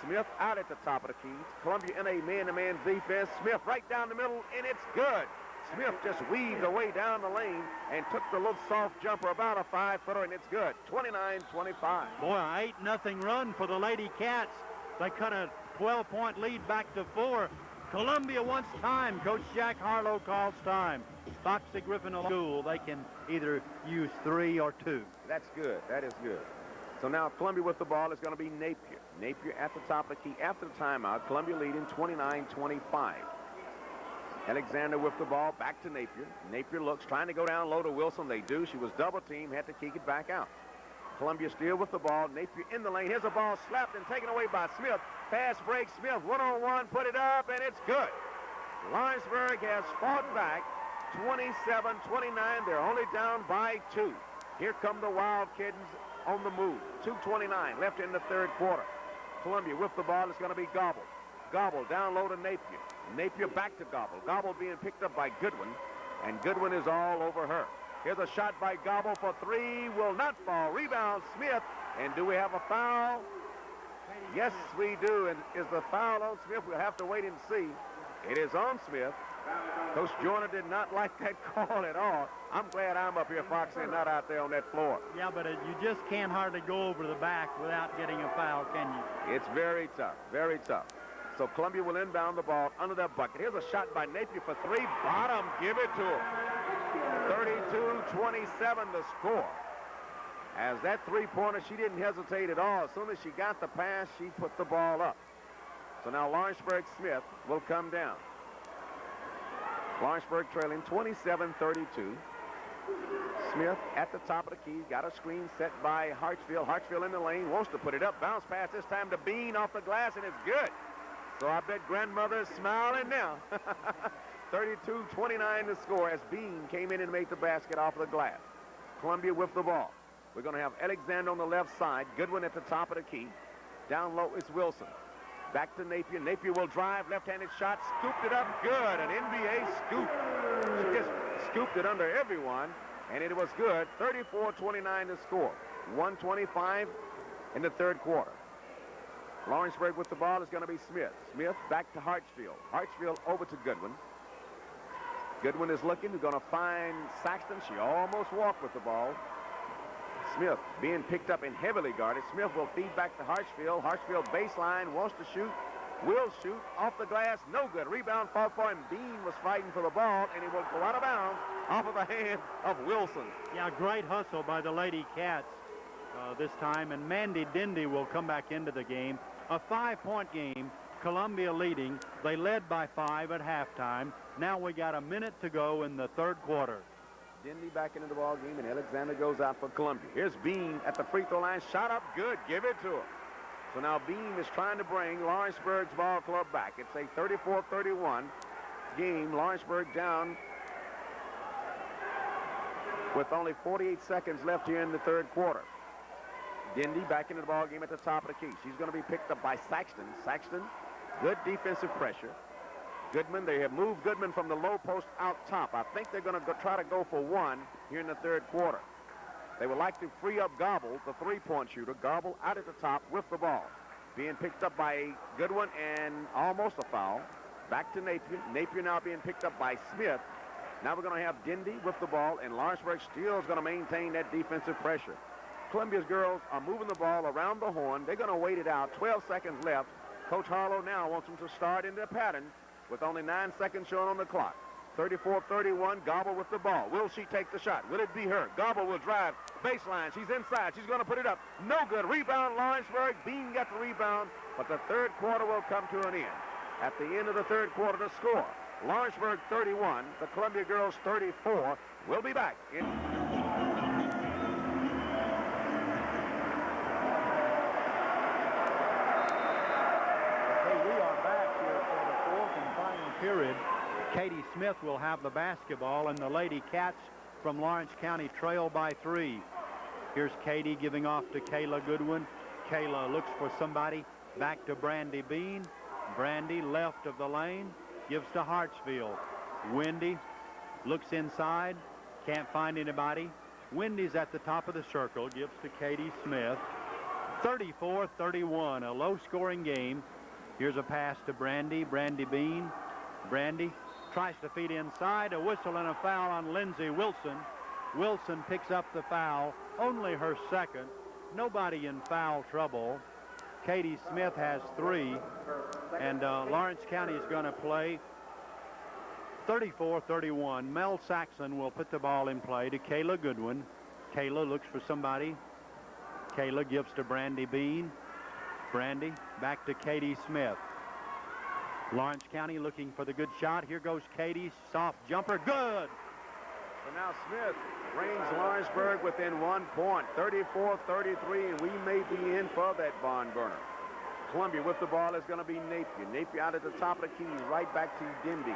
Speaker 2: Smith out at the top of the keys. Columbia in a man-to-man defense. Smith right down the middle, and it's good. Smith just weaved away down the lane and took the little soft jumper, about a 5-footer, and it's good. 29-25.
Speaker 1: Boy, an 8-0 run for the Lady Cats. They cut a 12-point lead back to 4. Columbia wants time. Coach Jack Harlow calls time. Foxy Griffin School, they can either use 3 or 2.
Speaker 2: That's good. That is good. So now Columbia with the ball is going to be Napier. Napier at the top of the key after the timeout. Columbia leading 29-25. Alexander with the ball back to Napier. Napier looks, trying to go down low to Wilson. They do. She was double teamed, had to kick it back out. Columbia still with the ball. Napier in the lane. Here's a ball slapped and taken away by Smith. Fast break. Smith one-on-one, put it up, and it's good. Lawrenceburg has fought back. 27-29. They're only down by 2. Here come the Wild Kittens on the move. 2:29 left in the third quarter. Columbia with the ball. It's going to be Gobble. Gobble down low to Napier. Napier back to Gobble. Gobble being picked up by Goodwin, and Goodwin is all over her. Here's a shot by Gobble for 3. Will not fall. Rebound Smith. And do we have a foul? Yes, we do. And is the foul on Smith? We'll have to wait and see. It is on Smith. Coach Joyner did not like that call at all. I'm glad I'm up here, Foxy, and not out there on that floor.
Speaker 1: Yeah, but you just can't hardly go over the back without getting a foul, can you?
Speaker 2: It's very tough, very tough. So Columbia will inbound the ball under that bucket. Here's a shot by Napier for 3. Bottom, give it to him. 32-27 to score. As that three-pointer, she didn't hesitate at all. As soon as she got the pass, she put the ball up. So now Lawrenceburg Smith will come down. Lawrenceburg trailing 27-32. Smith at the top of the key. Got a screen set by Hartsfield. Hartsfield in the lane. Wants to put it up. Bounce pass this time to Bean off the glass, and it's good. So I bet grandmother is smiling now. 32-29 to score as Bean came in and made the basket off of the glass. Columbia with the ball. We're going to have Alexander on the left side. Goodwin at the top of the key. Down low is Wilson. Back to Napier. Napier will drive. Left-handed shot. Scooped it up. Good. An NBA scoop. She just scooped it under everyone, and it was good. 34-29 to score. 1:25 in the third quarter. Lawrenceburg with the ball is going to be Smith. Smith back to Hartsfield. Hartsfield over to Goodwin. Goodwin is looking. He's going to find Saxton. She almost walked with the ball. Smith being picked up and heavily guarded. Smith will feed back to Hartsfield. Hartsfield baseline, wants to shoot, will shoot, off the glass, no good. Rebound fought for him. Bean was fighting for the ball, and he will go out of bounds off of the hand of Wilson.
Speaker 1: Yeah, great hustle by the Lady Cats this time, and Mandy Dindy will come back into the game. A 5-point game, Columbia leading. They led by 5 at halftime. Now we got a minute to go in the third quarter.
Speaker 2: Dindy back into the ball game, and Alexander goes out for Columbia. Here's Bean at the free throw line. Shot up good. Give it to him. So now Bean is trying to bring Lawrenceburg's ball club back. It's a 34-31 game. Lawrenceburg down with only 48 seconds left here in the third quarter. Dindy back into the ball game at the top of the key. She's going to be picked up by Saxton. Saxton, good defensive pressure. Goodman, they have moved Goodman from the low post out top. I think they're going to try to go for 1 here in the third quarter. They would like to free up Gobble, the three-point shooter. Gobble out at the top with the ball. being picked up by Goodwin and almost a foul. Back to Napier. Napier now being picked up by Smith. Now we're going to have Dindy with the ball, and Lawrenceburg still is going to maintain that defensive pressure. Columbia's girls are moving the ball around the horn. They're going to wait it out. 12 seconds left. Coach Harlow now wants them to start in their pattern with only 9 seconds showing on the clock. 34-31, Gobble with the ball. Will she take the shot? Will it be her? Gobble will drive baseline. She's inside. She's going to put it up. No good. Rebound, Lawrenceburg. Bean got the rebound, but the third quarter will come to an end. At the end of the third quarter, the score, Lawrenceburg 31, the Columbia girls 34. We'll be back in.
Speaker 3: Okay, we are back here for the fourth and final
Speaker 1: period. Katie Smith will have the basketball, and the Lady Cats from Lawrence County trail by 3. Here's Katie giving off to Kayla Goodwin. Kayla looks for somebody. Back to Brandy Bean. Brandy left of the lane. Gives to Hartsfield. Wendy looks inside. Can't find anybody. Wendy's at the top of the circle. Gives to Katie Smith. 34-31, a low-scoring game. Here's a pass to Brandy. Brandy Bean. Brandy tries to feed inside. A whistle and a foul on Lindsey Wilson. Wilson picks up the foul. Only her second. Nobody in foul trouble. Katie Smith has 3. And Lawrence County is going to play 34-31. Mel Saxon will put the ball in play to Kayla Goodwin. Kayla looks for somebody. Kayla gives to Brandy Bean. Brandy back to Katie Smith. Lawrence County looking for the good shot. Here goes Katie. Soft jumper. Good.
Speaker 2: So now Smith brings Lawrenceburg within 1 point. 34-33, and we may be in for that barn burner. Columbia with the ball is going to be Napier. Napier out at the top of the keys, right back to Dindy.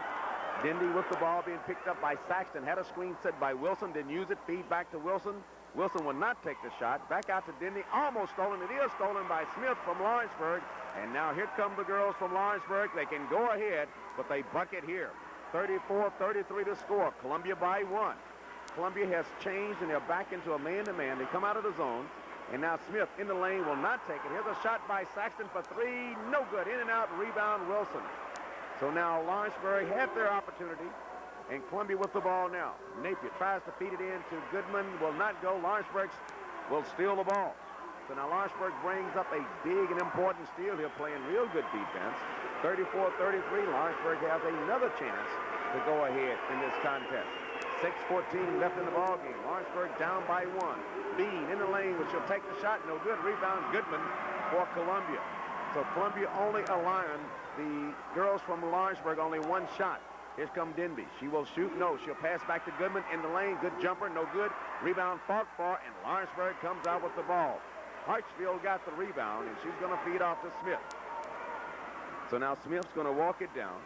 Speaker 2: Dindy with the ball being picked up by Saxton. Had a screen set by Wilson. Didn't use it. Feed back to Wilson. Wilson will not take the shot. Back out to Dindy. Almost stolen. It is stolen by Smith from Lawrenceburg. And now here come the girls from Lawrenceburg. They can go ahead, but they bucket here. 34-33 to score. Columbia by 1. Columbia has changed, and they're back into a man-to-man. They come out of the zone. And now Smith in the lane will not take it. Here's a shot by Saxton for 3. No good. In and out. Rebound Wilson. So now Lawrenceburg had their opportunity. And Columbia with the ball now. Napier tries to feed it in to Goodman. Will not go. Lawrenceburg will steal the ball. So now Lawrenceburg brings up a big and important steal here, playing real good defense. 34-33. Lawrenceburg has another chance to go ahead in this contest. 6:14 left in the ball game. Lawrenceburg down by 1. Bean in the lane, which will take the shot. No good. Rebound Goodman for Columbia. So Columbia only allowing the girls from Lawrenceburg only 1 shot. Here's come Denby. She will shoot. No. She'll pass back to Goodman in the lane. Good jumper. No good. Rebound fought for, and Lawrenceburg comes out with the ball. Hartsfield got the rebound, and she's going to feed off to Smith. So now Smith's going to walk it down,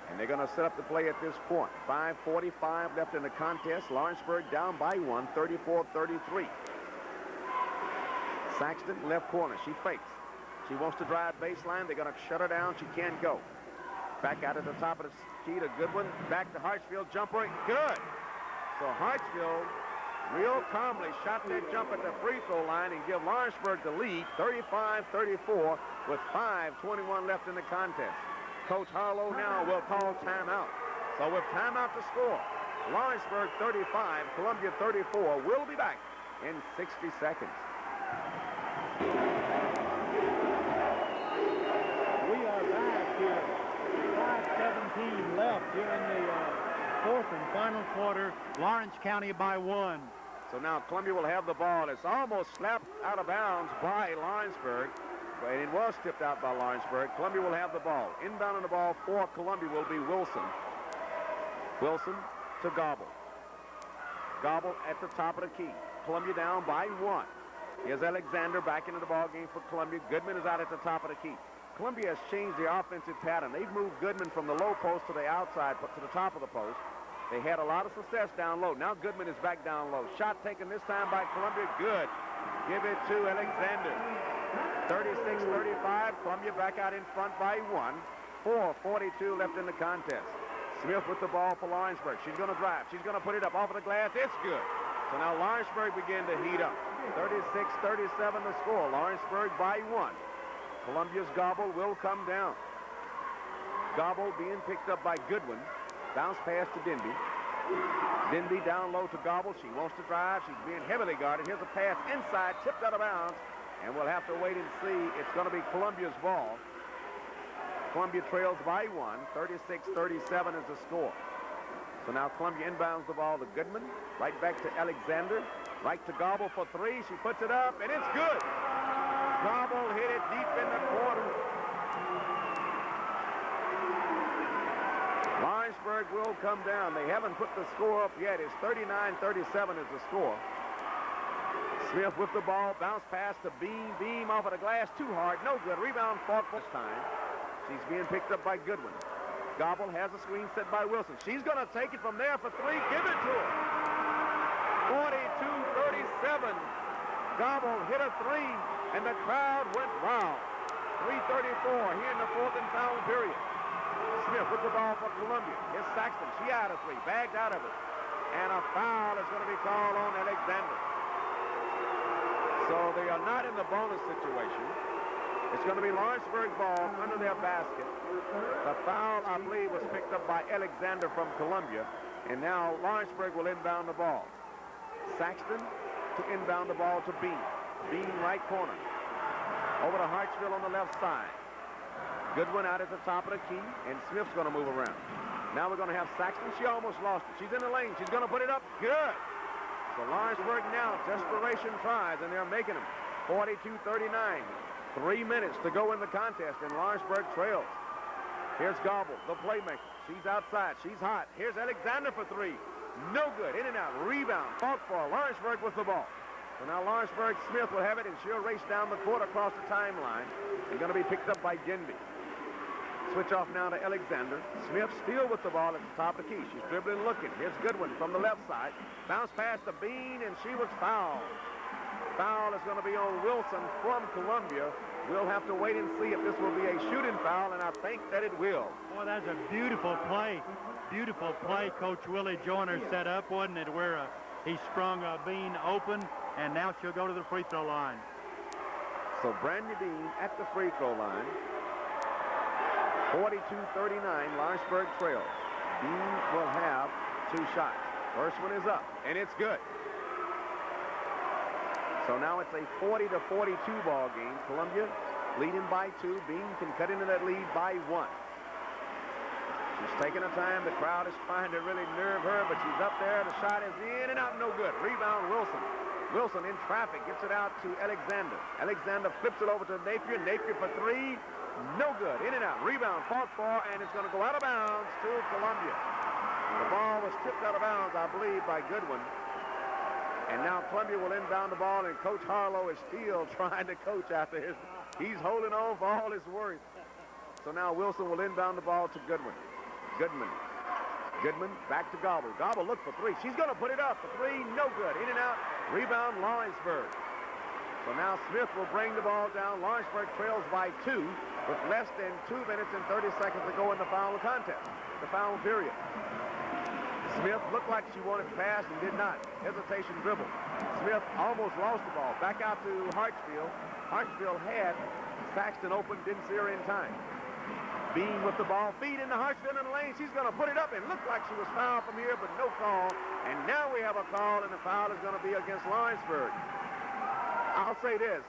Speaker 2: and they're going to set up the play at this point. 5:45 left in the contest. Lawrenceburg down by 1, 34-33. Saxton, left corner. She fakes. She wants to drive baseline. They're going to shut her down. She can't go. Back out at the top of the key to Goodwin. Back to Hartsfield. Jumper. Good. So Hartsfield real calmly shot that jump at the free throw line and give Lawrenceburg the lead, 35-34, with 5:21 left in the contest. Coach Harlow now will call timeout. So with timeout to score, Lawrenceburg 35, Columbia 34. We'll be back in 60 seconds.
Speaker 3: We are back here. 5:17 left here in the fourth and final quarter.
Speaker 1: Lawrence County by 1.
Speaker 2: So now Columbia will have the ball. It's almost slapped out of bounds by Lawrenceburg, and it was tipped out by Lawrenceburg. Columbia will have the ball. Inbound on the ball for Columbia will be Wilson. Wilson to Gobble. Gobble at the top of the key. Columbia down by 1. Here's Alexander back into the ball game for Columbia. Goodman is out at the top of the key. Columbia has changed the offensive pattern. They've moved Goodman from the low post to the outside, to the top of the post. They had a lot of success down low. Now Goodman is back down low. Shot taken this time by Columbia. Good. Give it to Alexander. 36-35. Columbia back out in front by 1. 4:42 left in the contest. Smith with the ball for Lawrenceburg. She's going to drive. She's going to put it up off of the glass. It's good. So now Lawrenceburg begin to heat up. 36-37 the score. Lawrenceburg by 1. Columbia's Gobble will come down. Gobble being picked up by Goodwin. Bounce pass to Denby. Denby down low to Gobble. She wants to drive. She's being heavily guarded. Here's a pass inside, tipped out of bounds. And we'll have to wait and see. It's going to be Columbia's ball. Columbia trails by 1. 36-37 is the score. So now Columbia inbounds the ball to Goodman. Right back to Alexander. Right to Gobble for 3. She puts it up, and it's good. Gobble hit it deep in the corner. Lawrenceburg will come down. They haven't put the score up yet. It's 39-37 is the score. Smith with the ball. Bounce pass to Beam. Beam off of the glass. Too hard. No good. Rebound Falk this time. She's being picked up by Goodwin. Gobble has a screen set by Wilson. She's going to take it from there for 3. Give it to her. 42-37. Gobble hit a 3, and the crowd went wild. 3:34 here in the 4th and final period. Smith with the ball for Columbia. Here's Saxton. She out of 3. Bagged out of it. And a foul is going to be called on Alexander. So they are not in the bonus situation. It's going to be Lawrenceburg ball under their basket. The foul, I believe, was picked up by Alexander from Columbia. And now Lawrenceburg will inbound the ball. Saxton to inbound the ball to Bean. Bean right corner. Over to Hartsville on the left side. Goodwin out at the top of the key, and Smith's going to move around. Now we're going to have Saxton. She almost lost it. She's in the lane. She's going to put it up. Good. So Lawrenceburg now, desperation tries, and they're making them. 42-39. 3 minutes to go in the contest, and Lawrenceburg trails. Here's Gobble, the playmaker. She's outside. She's hot. Here's Alexander for 3. No good. In and out. Rebound. Falk for Lawrenceburg with the ball. So now Lawrenceburg Smith will have it, and she'll race down the court across the timeline. And going to be picked up by Denby. Switch off now to Alexander. Smith still with the ball at the top of the key. She's dribbling looking. Here's Goodwin from the left side. Bounce pass to Bean, and she was fouled. Foul is going to be on Wilson from Columbia. We'll have to wait and see if this will be a shooting foul, and I think that it will.
Speaker 1: Boy, that's a beautiful play. Beautiful play Coach Willie Joyner set up, wasn't it, where he sprung Bean open, and now she'll go to the free throw line.
Speaker 2: So Brandon Bean at the free throw line. 42-39, Lawrenceburg trails. Bean will have 2 shots. First one is up, and it's good. So now it's a 40-42 ball game. Columbia leading by 2. Bean can cut into that lead by 1. She's taking her time. The crowd is trying to really nerve her, but she's up there. The shot is in and out, no good. Rebound Wilson. Wilson in traffic gets it out to Alexander. Alexander flips it over to Napier. Napier for 3. No good. In and out. Rebound fought for, and it's going to go out of bounds to Columbia. The ball was tipped out of bounds, I believe, by Goodwin. And now Columbia will inbound the ball, and Coach Harlow is still trying to coach after his. He's holding on for all his worth. So now Wilson will inbound the ball to Goodwin. Goodman back to Gobble. Gobble look for 3. She's going to put it up for 3. No good. In and out. Rebound Lawrenceburg. So now Smith will bring the ball down. Lawrenceburg trails by 2 with less than 2 minutes and 30 seconds to go in the final contest, the final period. Smith looked like she wanted to pass and did not. Hesitation dribble. Smith almost lost the ball. Back out to Hartsfield. Hartsfield had Saxton open, didn't see her in time. Bean with the ball, feed into Hartsfield in the lane. She's going to put it up. It looked like she was fouled from here, but no call. And now we have a call, and the foul is going to be against Lawrenceburg. I'll say this,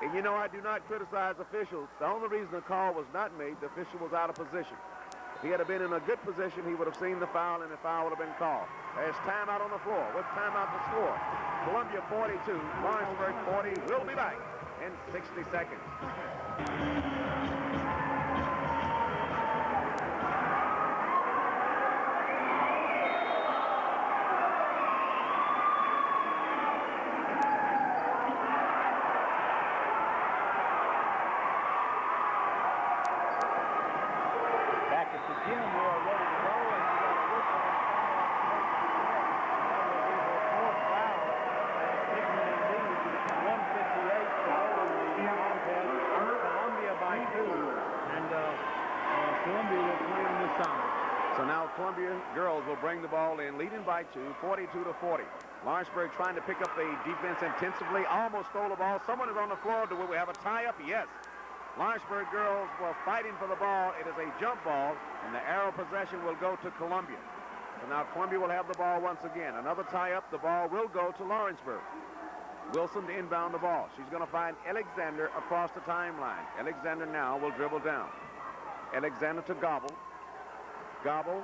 Speaker 2: and you know I do not criticize officials. The only reason the call was not made, the official was out of position. If he had been in a good position, he would have seen the foul, and the foul would have been called. There's timeout on the floor. With timeout to score. Columbia 42, Lawrenceburg 40. We'll be back in 60 seconds. Columbia girls will bring the ball in, leading by 2, 42-40. Lawrenceburg trying to pick up the defense intensively, almost stole the ball. Someone is on the floor. Do we have a tie-up? Yes. Lawrenceburg girls were fighting for the ball. It is a jump ball, and the arrow possession will go to Columbia. So now Columbia will have the ball once again. Another tie-up. The ball will go to Lawrenceburg. Wilson to inbound the ball. She's going to find Alexander across the timeline. Alexander now will dribble down. Alexander to Gobble. Gobble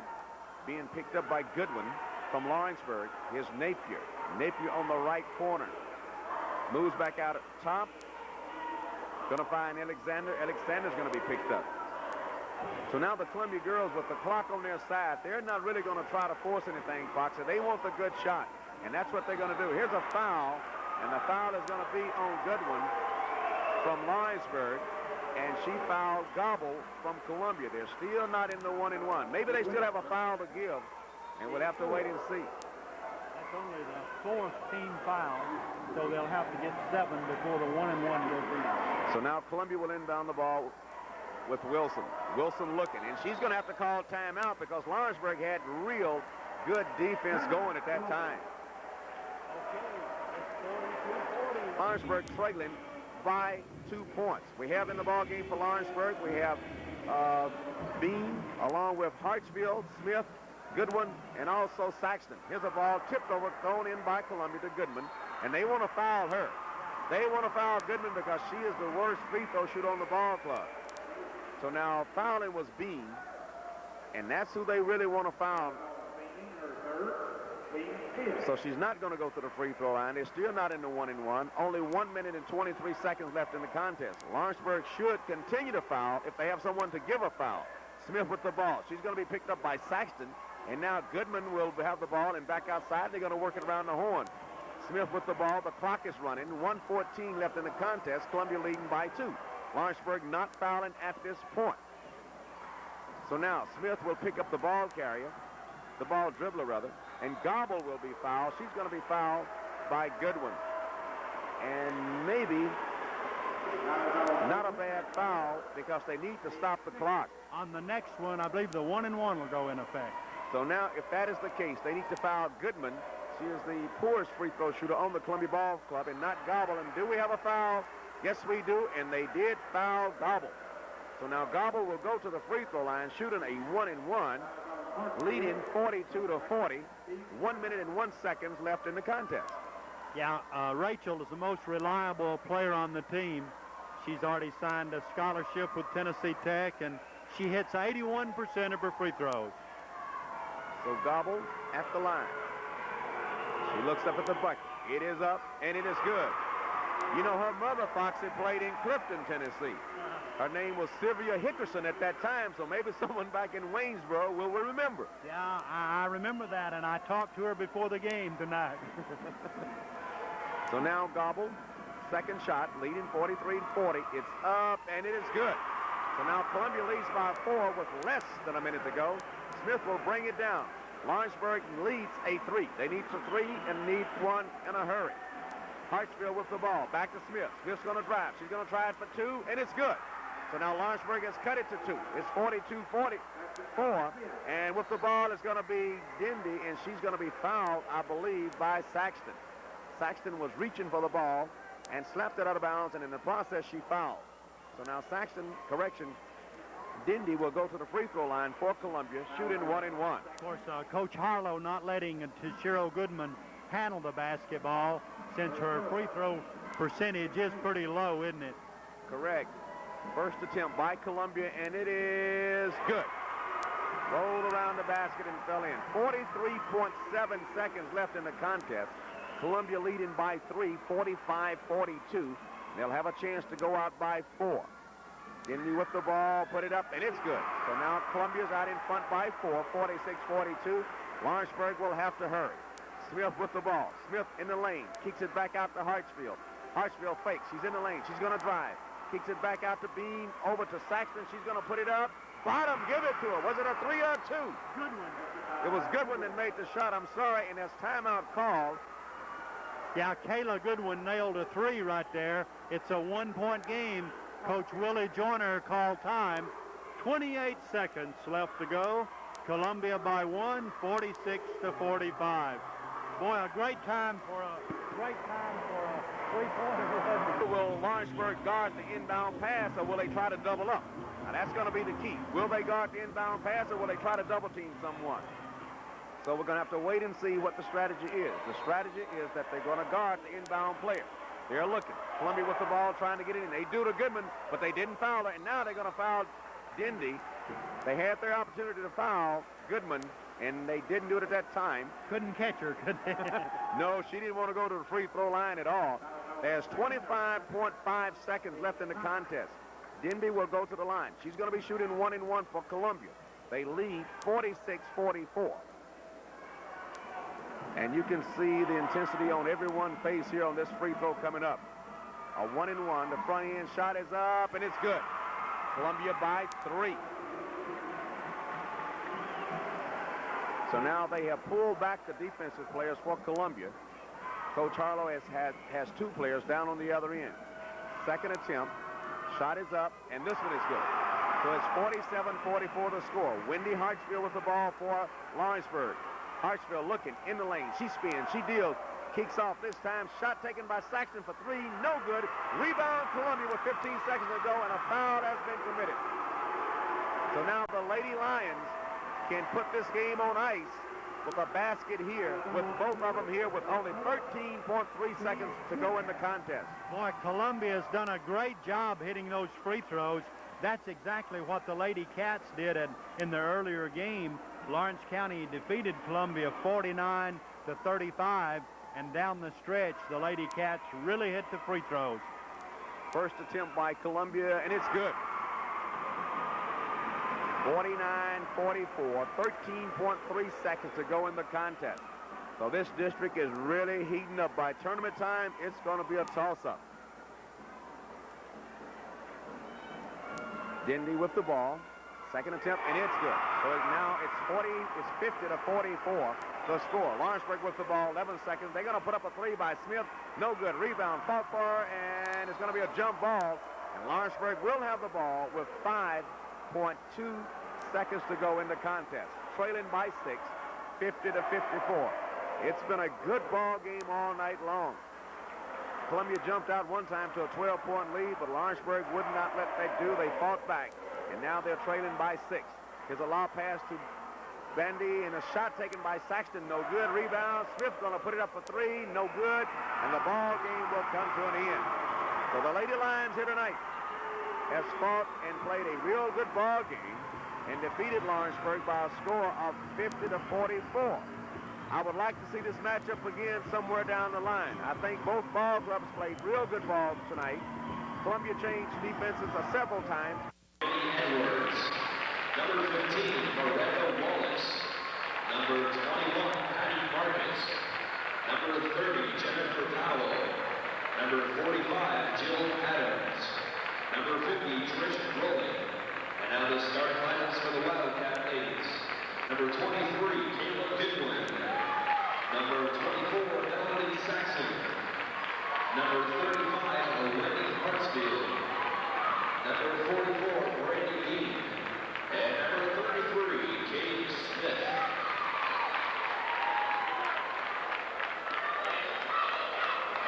Speaker 2: being picked up by Goodwin from Lawrenceburg. Here's Napier. Napier on the right corner. Moves back out at the top. Going to find Alexander. Alexander's going to be picked up. So now the Columbia girls with the clock on their side, they're not really going to try to force anything, Foxy. They want the good shot, and that's what they're going to do. Here's a foul, and the foul is going to be on Goodwin from Lawrenceburg, and she fouled Gobble from Columbia. They're still not in the 1-and-1. Maybe they still have a foul to give, and we'll have to wait and see.
Speaker 3: That's only the fourth team foul, so they'll have to get 7 before the 1-and-1 goes in.
Speaker 2: So now Columbia will inbound the ball with Wilson. Wilson looking, and she's going to have to call timeout because Lawrenceburg had real good defense going at that time. Lawrenceburg trailing by 2 points. We have in the ball game for Lawrenceburg, we have Bean along with Hartsfield, Smith, Goodwin, and also Saxton. Here's a ball tipped over, thrown in by Columbia to Goodman, and they want to foul her. They want to foul Goodman because she is the worst free throw shooter on the ball club. So now fouling was Bean, and that's who they really want to foul. So she's not going to go to the free throw line. They're still not in the 1-and-1. Only 1 minute and 23 seconds left in the contest. Lawrenceburg should continue to foul if they have someone to give a foul. Smith with the ball. She's going to be picked up by Saxton, and now Goodman will have the ball and back outside. They're going to work it around the horn. Smith with the ball. The clock is running. 1:14 left in the contest. Columbia leading by 2. Lawrenceburg not fouling at this point. So now Smith will pick up the ball carrier, the ball dribbler rather, and Gobble will be fouled. She's going to be fouled by Goodwin. And maybe not a bad foul because they need to stop the clock.
Speaker 1: On the next one, I believe the 1-and-1 will go in effect.
Speaker 2: So now if that is the case, they need to foul Goodman. She is the poorest free throw shooter on the Columbia Ball Club, and not Gobble. And do we have a foul? Yes, we do, and they did foul Gobble. So now Gobble will go to the free throw line, shooting a 1-and-1, leading 42-40. 1 minute and 1 second left in the contest.
Speaker 1: Yeah, Rachel is the most reliable player on the team. She's already signed a scholarship with Tennessee Tech, and she hits 81% of her free throws.
Speaker 2: So Gobble at the line. She looks up at the bucket. It is up, and it is good. You know, her mother, Foxy, played in Clifton, Tennessee. Her name was Sylvia Hickerson at that time, so maybe someone back in Waynesboro will remember.
Speaker 1: Yeah, I remember that, and I talked to her before the game tonight.
Speaker 2: So now Gobble, second shot, leading 43-40. It's up, and it is good. So now Columbia leads by 4 with less than a minute to go. Smith will bring it down. Lawrenceburg leads a 3. They need a 3 and need 1 in a hurry. Hartsfield with the ball. Back to Smith. Smith's going to drive. She's going to try it for 2, and it's good. So now Lawrenceburg has cut it to 2. It's 42-44. And with the ball, it's going to be Dindy, and she's going to be fouled, I believe, by Saxton. Saxton was reaching for the ball and slapped it out of bounds, and in the process, she fouled. So now Saxton, correction, Dindy will go to the free throw line for Columbia, shooting 1-and-1.
Speaker 1: Of course, Coach Harlow not letting Tashiro Goodman handle the basketball since her free throw percentage is pretty low, isn't it?
Speaker 2: Correct. First attempt by Columbia, and it is good. Rolled around the basket and fell in. 43.7 seconds left in the contest. Columbia leading by 3, 45-42. They'll have a chance to go out by 4. Dindy with the ball, put it up, and it's good. So now Columbia's out in front by 4, 46-42. Lawrenceburg will have to hurry. Smith with the ball. Smith in the lane. Kicks it back out to Hartsfield. Hartsfield fakes. She's in the lane. She's going to drive. Kicks it back out to Bean. Over to Saxton. She's going to put it up. Bottom, give it to her. Was it a 3 or 2?
Speaker 1: Goodwin.
Speaker 2: It was Goodwin that made the shot. I'm sorry, and there's timeout called.
Speaker 1: Yeah, Kayla Goodwin nailed a 3 right there. It's a 1-point game. Coach Willie Joyner called time. 28 seconds left to go. Columbia by 1, 46-45. Boy, a great time for a
Speaker 3: three-pointer, wasn't it?
Speaker 2: Will Lawrenceburg guard the inbound pass, or will they try to double up? Now, that's going to be the key. Will they guard the inbound pass, or will they try to double team someone? So we're going to have to wait and see what the strategy is. The strategy is that they're going to guard the inbound player. They're looking. Columbia with the ball, trying to get it in. They do to Goodman, but they didn't foul her, and now they're going to foul Dindy. They had their opportunity to foul Goodman, and they didn't do it at that time.
Speaker 1: Couldn't catch her, could they?
Speaker 2: No, she didn't want to go to the free throw line at all. There's 25.5 seconds left in the contest. Dindy will go to the line. She's going to be shooting 1-and-1 for Columbia. They lead 46-44. And you can see the intensity on everyone's face here on this free throw coming up. A 1-and-1. The front end shot is up, and it's good. Columbia by 3. So now they have pulled back the defensive players for Columbia. Coach Harlow has 2 players down on the other end. Second attempt. Shot is up, and this one is good. So it's 47-44 the score. Wendy Hartsfield with the ball for Lawrenceburg. Hartsfield looking in the lane. She spins. She deals. Kicks off this time. Shot taken by Saxton for 3. No good. Rebound Columbia with 15 seconds to go, and a foul has been committed. So now the Lady Lions can put this game on ice with a basket here, with both of them here with only 13.3 seconds to go in the contest.
Speaker 1: Boy, Columbia's done a great job hitting those free throws. That's exactly what the Lady Cats did in the earlier game. Lawrence County defeated Columbia 49-35, and down the stretch, the Lady Cats really hit the free throws.
Speaker 2: First attempt by Columbia, and it's good. 49-44, 13.3 seconds to go in the contest. So this district is really heating up. By tournament time, it's going to be a toss-up. Dindy with the ball. Second attempt, and it's good. So now it's 50-44 the score. Lawrenceburg with the ball, 11 seconds. They're going to put up a 3 by Smith. No good. Rebound fought for, and it's going to be a jump ball. And Lawrenceburg will have the ball with 5.2 seconds to go in the contest. Trailing by 6, 50-54. It's been a good ball game all night long. Columbia jumped out one time to a 12-point lead, but Lawrenceburg would not let that do. They fought back, and now they're trailing by 6. Here's a lob pass to Bandy, and a shot taken by Saxton. No good. Rebound. Smith going to put it up for 3. No good. And the ball game will come to an end. So the Lady Lions here tonight has fought and played a real good ball game and defeated Lawrenceburg by a score of 50-44. I would like to see this matchup again somewhere down the line. I think both ball clubs played real good ball tonight. Columbia changed defenses several times.
Speaker 4: Edwards, number 15, Moreno Wallace, number 21, Patty Marcus, number 30, Jennifer Powell, number 45, Jill Adams, number 50, Trish Rowling. And now the start lineups for the Wildcat ladies. Number 23, Kayla Goodwin. Number 24, Emily Saxon. Number 35, Wendy Hartsfield. Number 44, Brady Lee. And number 33, Katie Smith.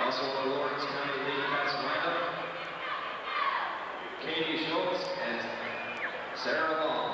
Speaker 4: Also on the Lawrence County League Cats lineup, Katie Schultz and Sarah Long.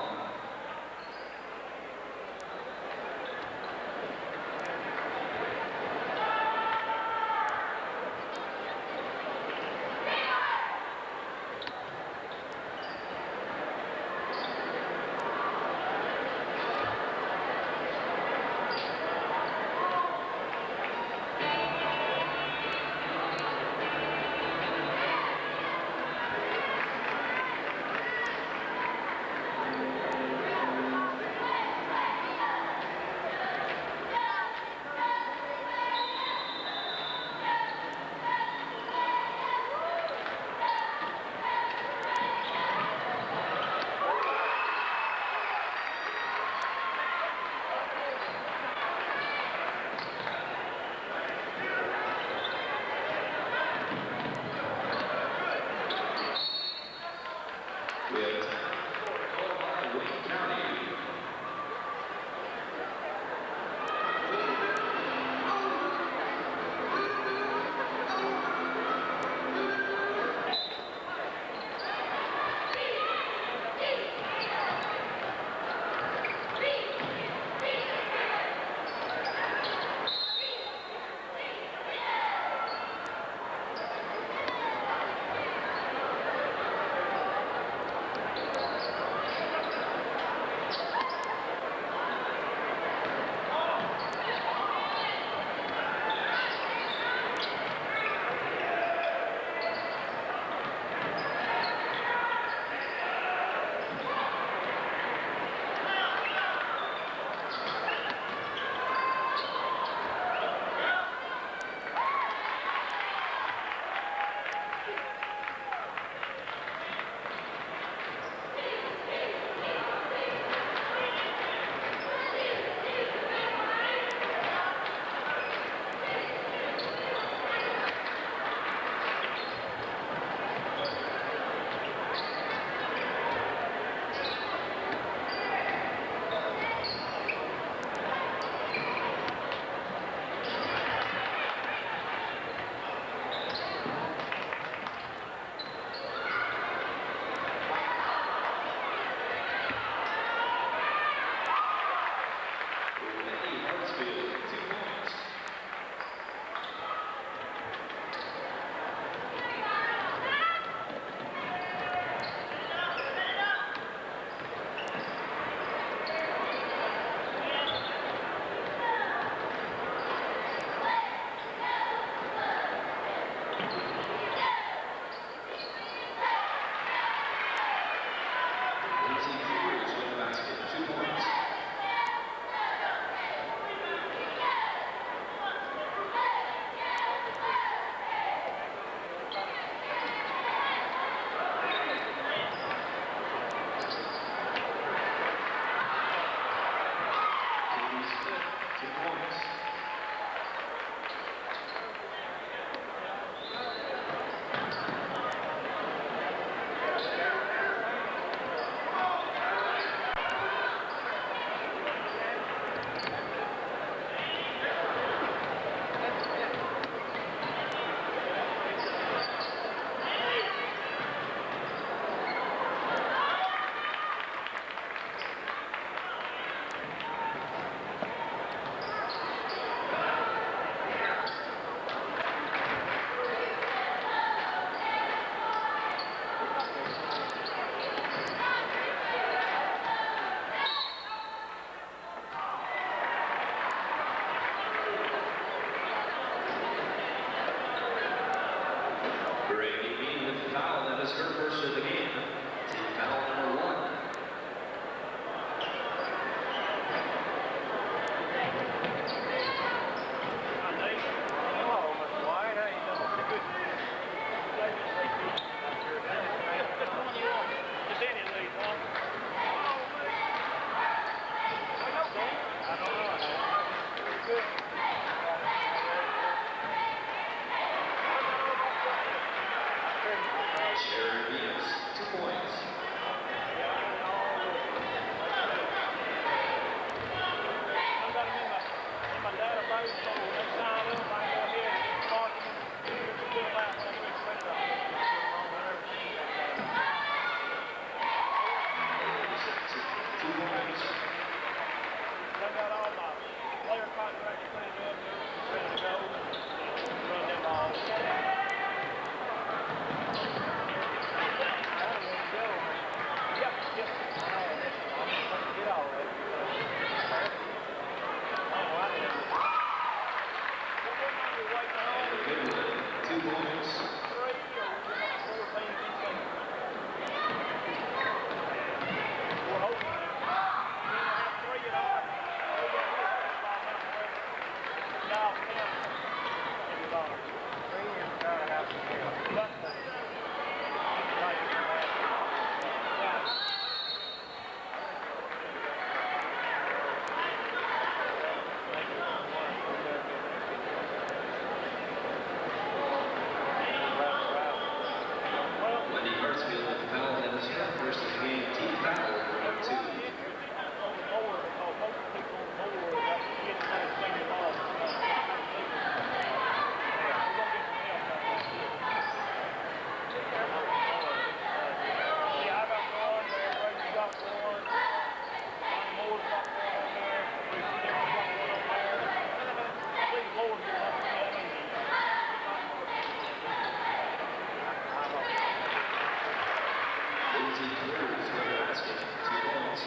Speaker 4: Lindsay Cruz for the basket, 2 points.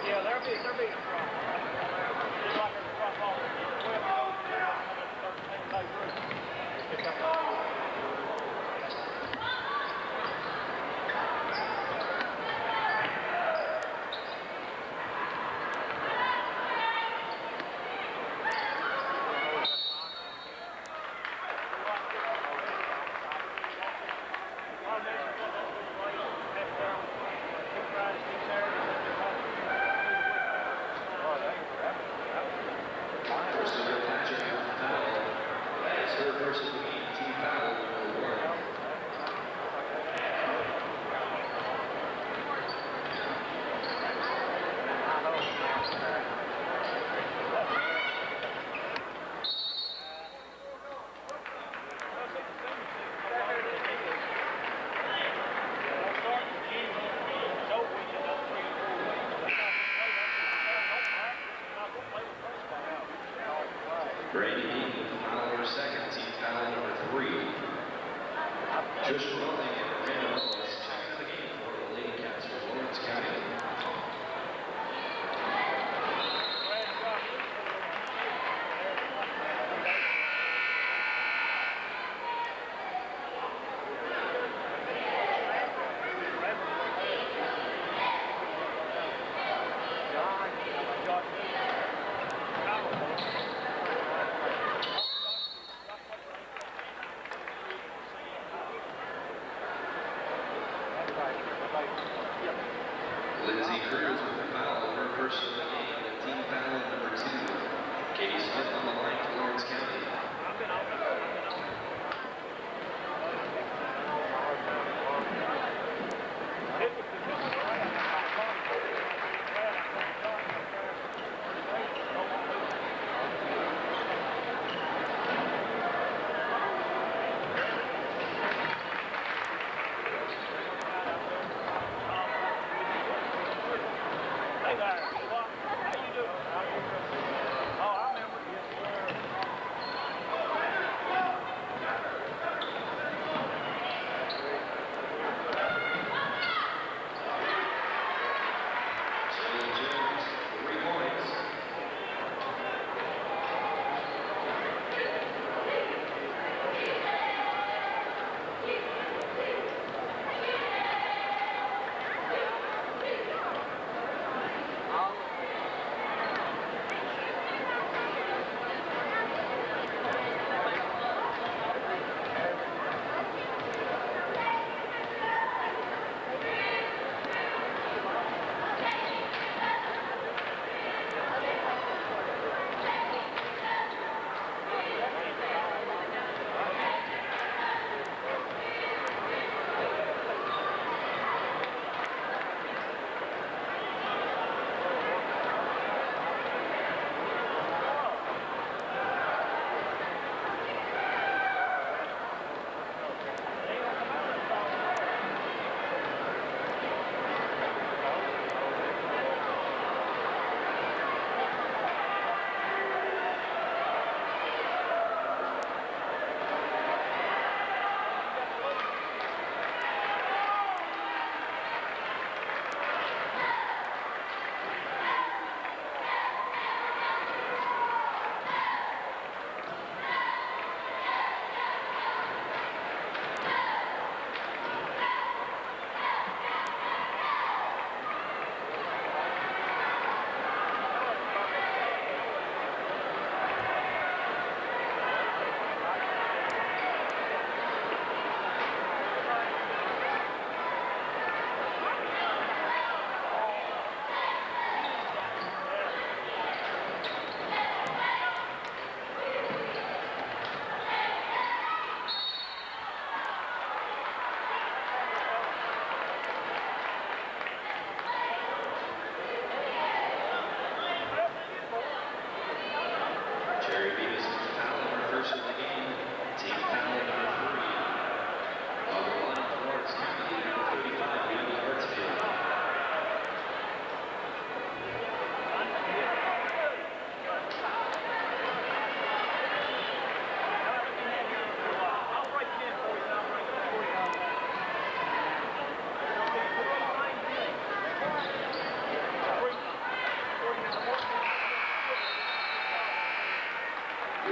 Speaker 3: Yeah, there'll be a drop. Just like there's a drop off. 12
Speaker 4: First of the Patrick foul. That is her first of the game. Team foul number 1. Brandy Deacon, foul number 2, team foul number 3. Trish Rowling and Miranda Wallace checking out the game for the Lady Cats for Lawrence County.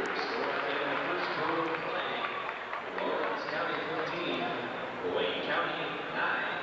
Speaker 4: Score at the end of the first quarter of play. Lawrence County 14, Wayne County 9.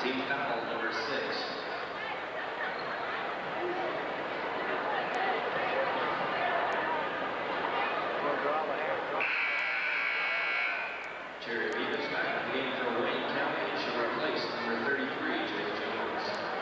Speaker 4: Team foul number 6. Jerry Beavis back in the game for Wayne County. She'll replace number 33, Jake Jones.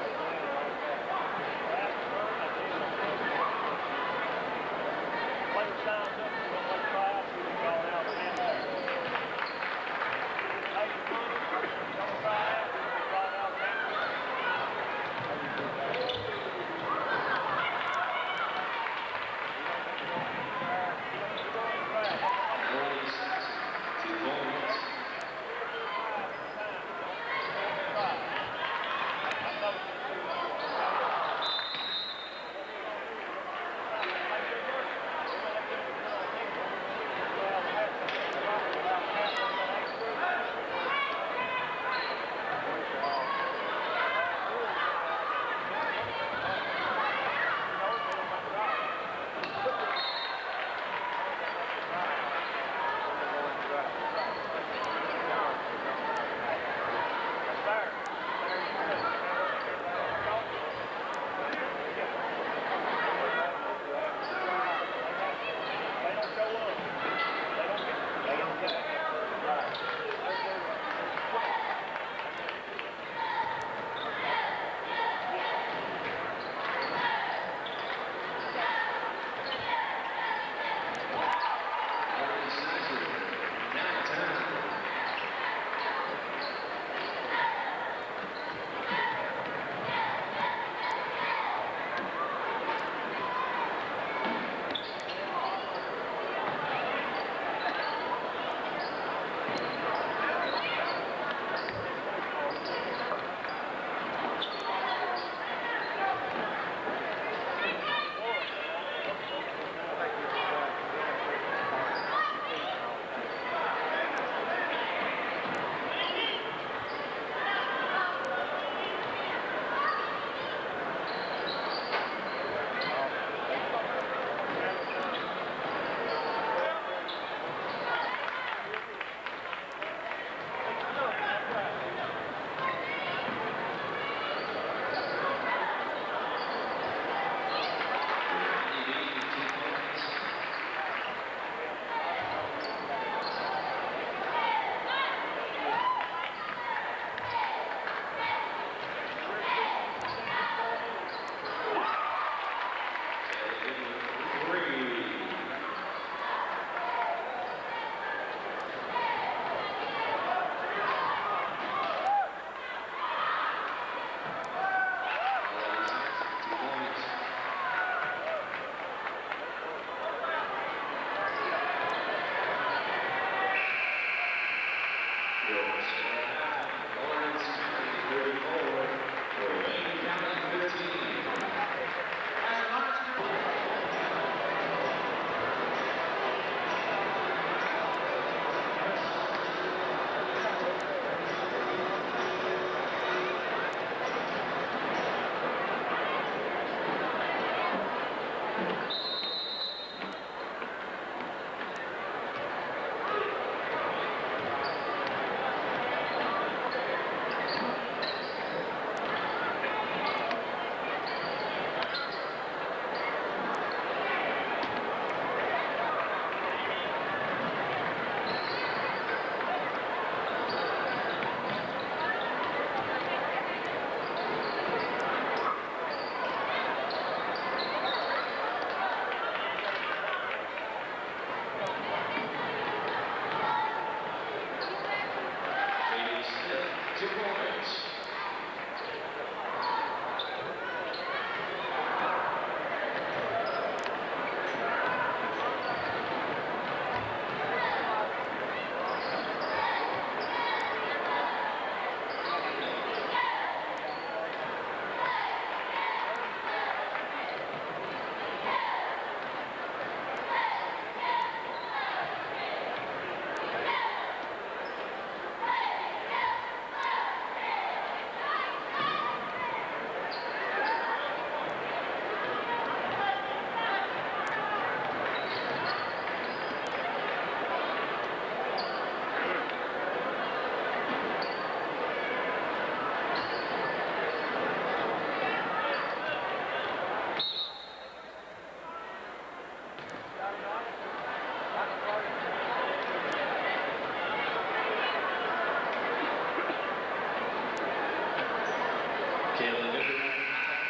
Speaker 4: Caleb Goodwin,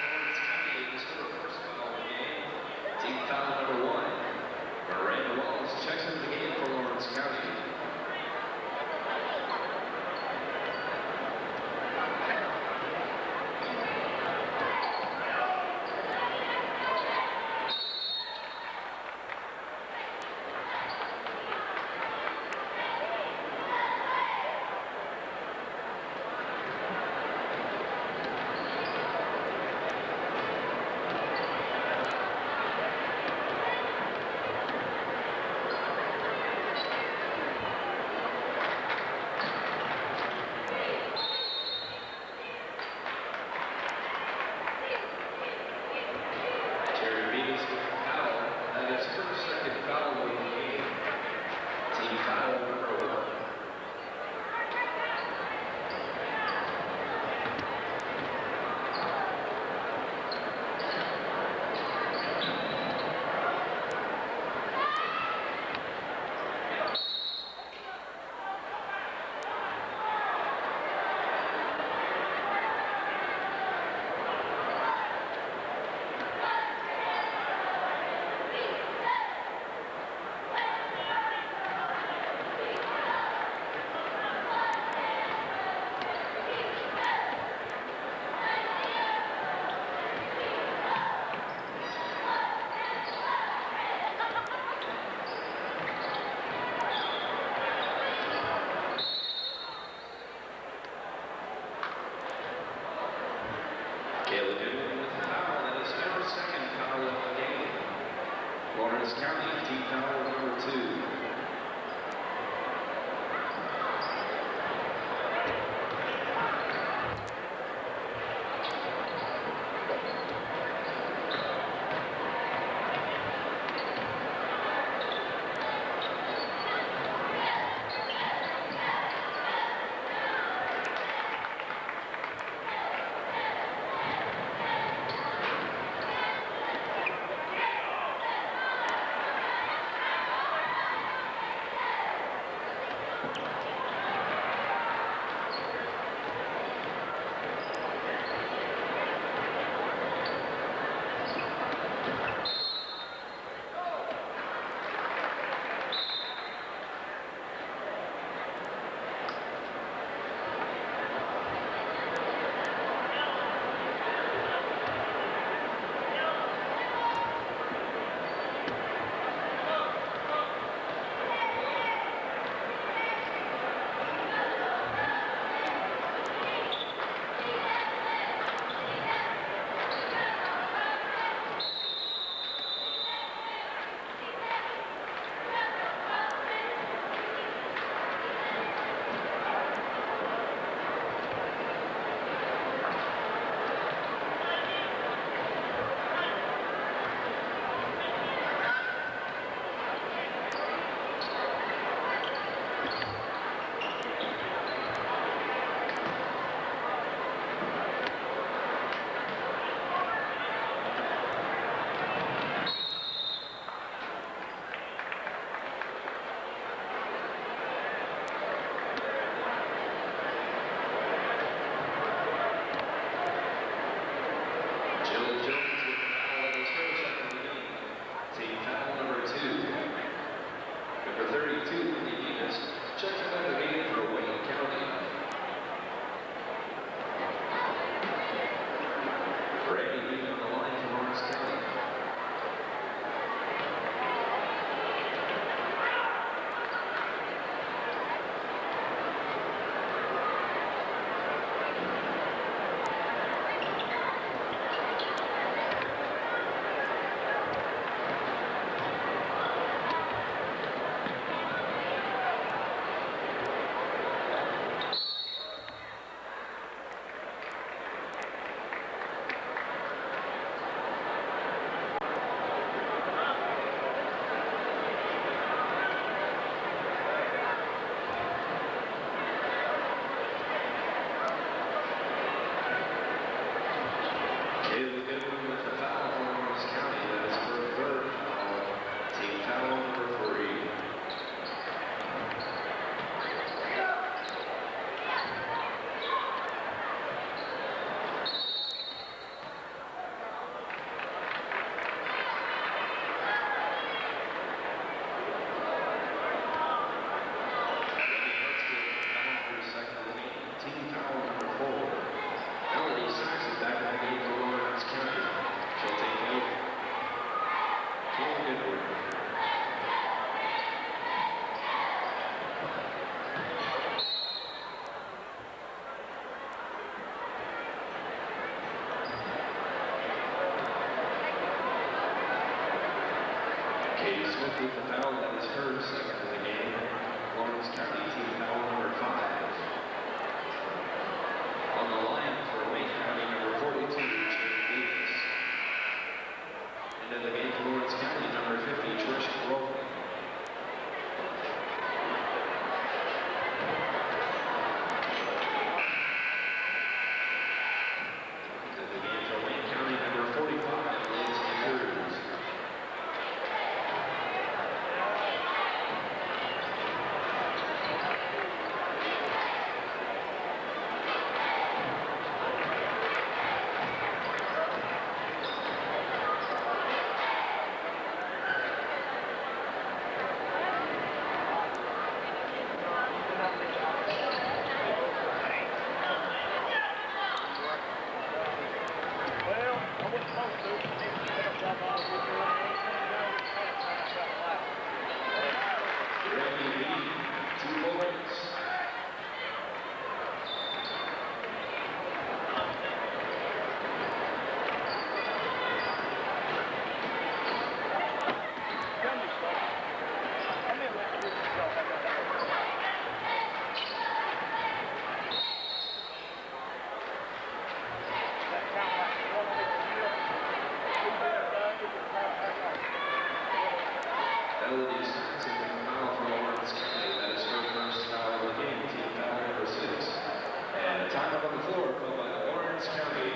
Speaker 4: Lawrence County, is for the first foul of the game. Team foul number 1. Miranda Wallace checks into the game for Lawrence County. Caleb Goodwin with the foul, and his first second foul of the game. Lawrence County, team foul number 2. Smith with the foul. That is her second of the game. Lawrence County team foul number 5. On the line for Wayne County, number 42, Jane Davis. Into the game for Lawrence County, number 50, Trish Rowan. Into the game for Wayne County, number 45, Lindsay Cruz. Melody Stein with the foul for Lawrence County. That is her first foul of the game, team foul number 6. And a timeout on the floor called by Lawrence County.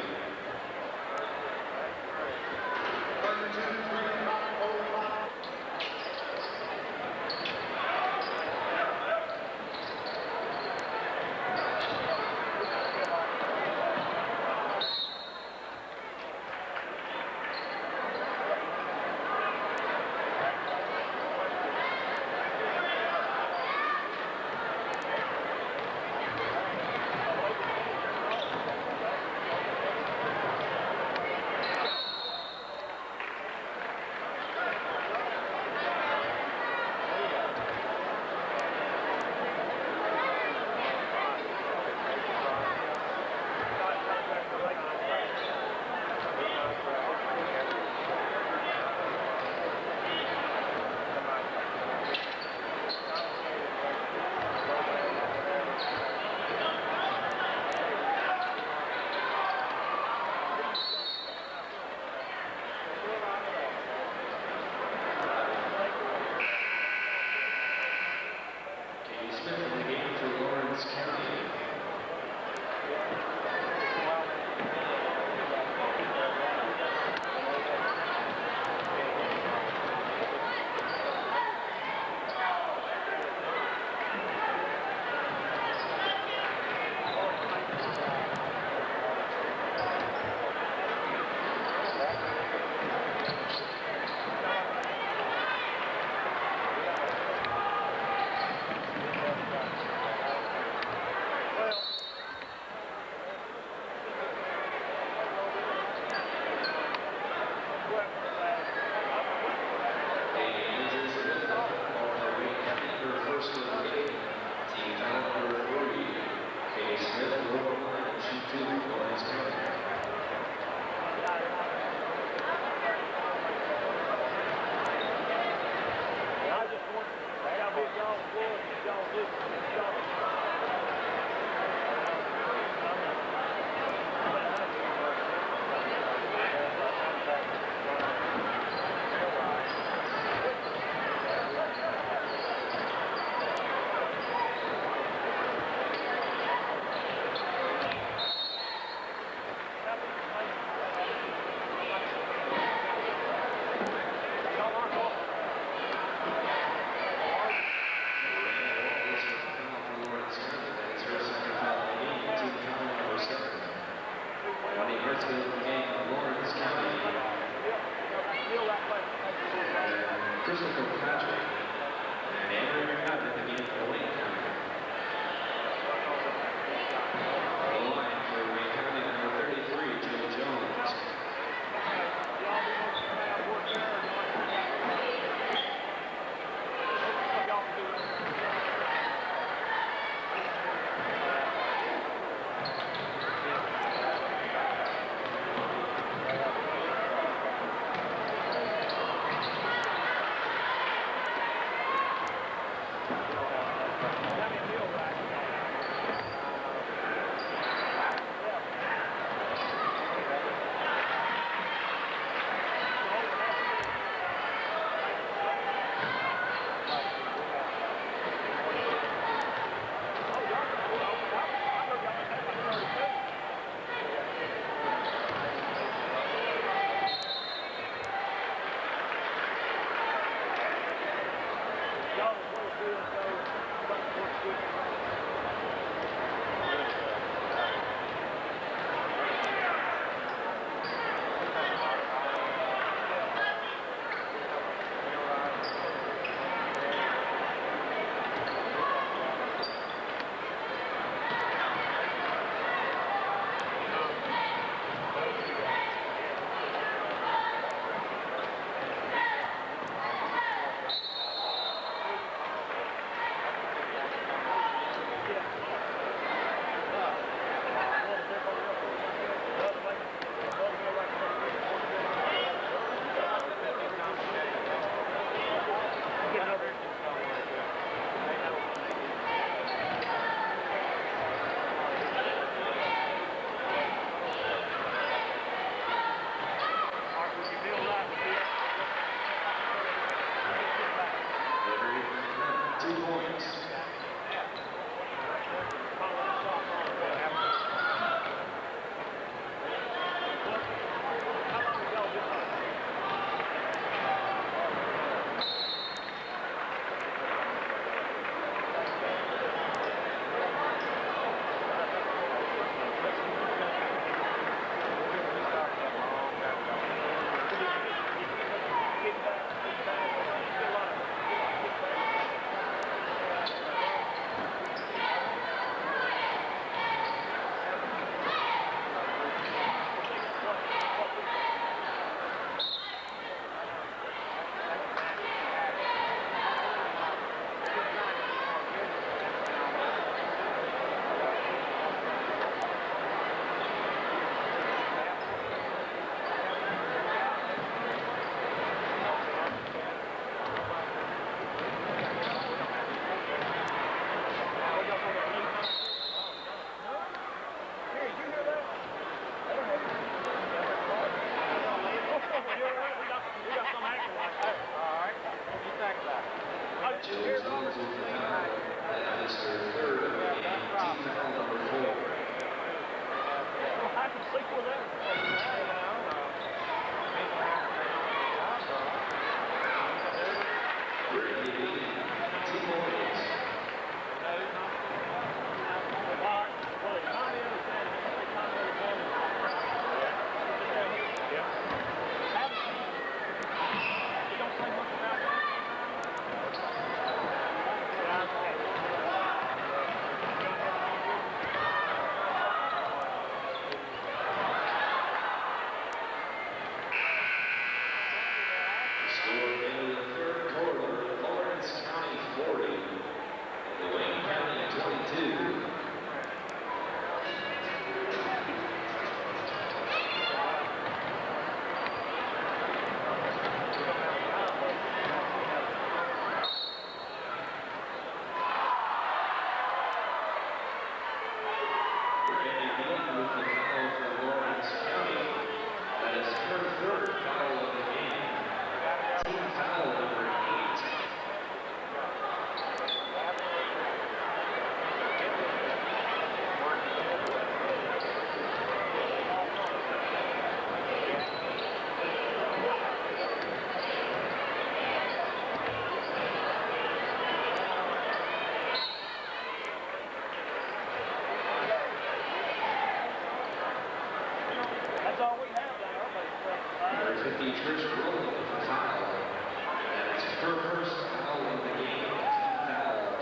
Speaker 4: 50, Trish Rowland with a foul. And it's her first foul of the game. Team foul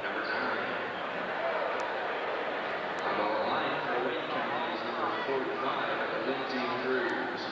Speaker 4: number 9. On the line for Wayne County is number 45, Lindsay Cruz.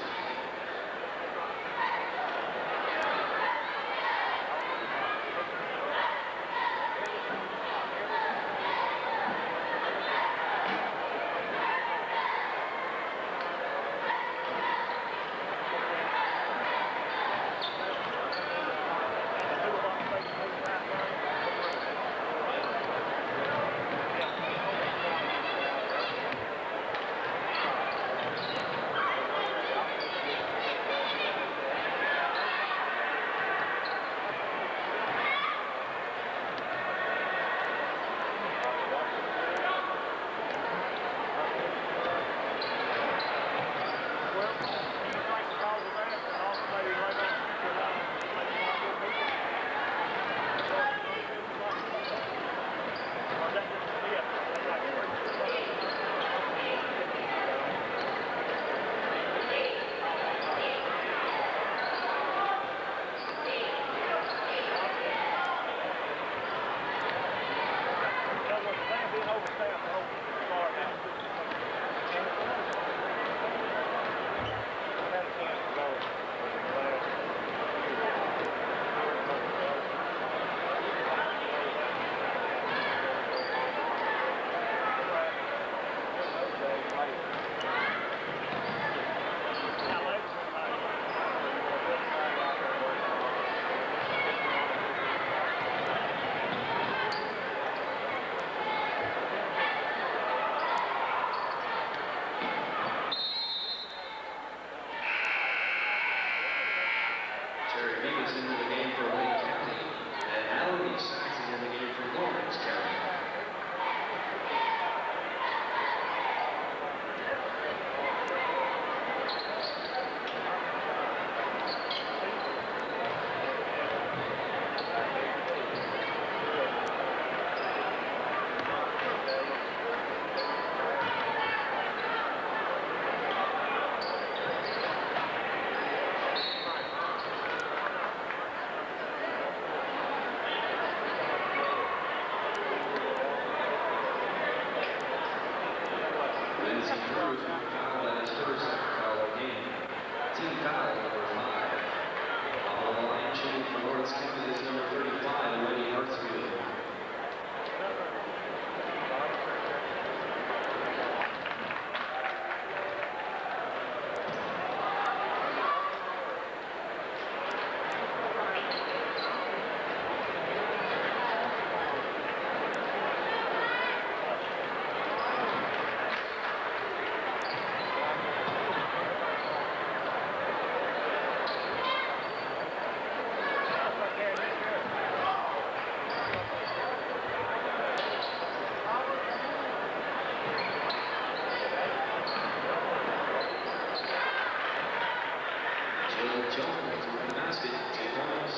Speaker 4: Benson into the game for Wayne County, and Alan Saxon in the game for Lawrence County. Benson Cruz foul at his first foul of the game. Team foul number 5. On the line, shooting for Lawrence County is number 35, Wendy Hartsfield. Jones with the basket, 2 points.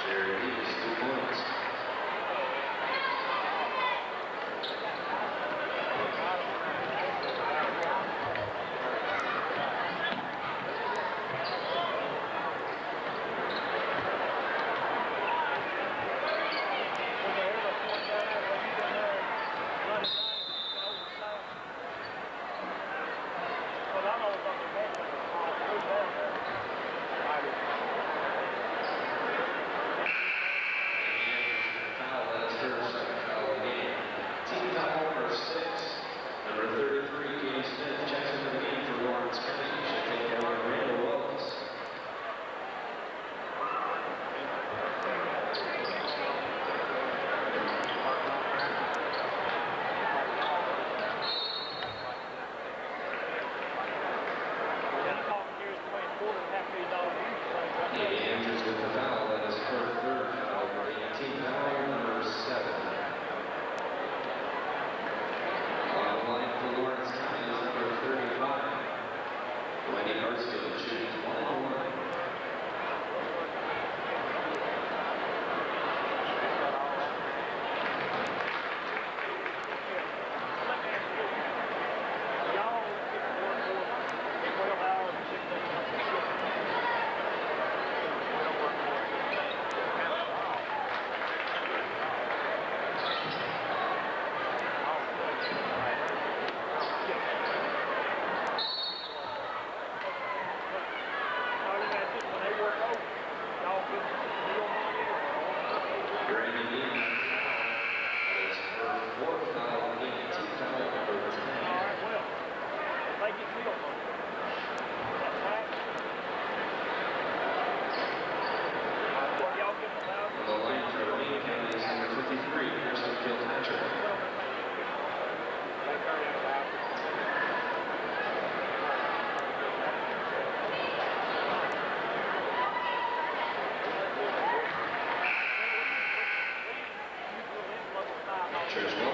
Speaker 4: Jerry Davis, 2 points. There's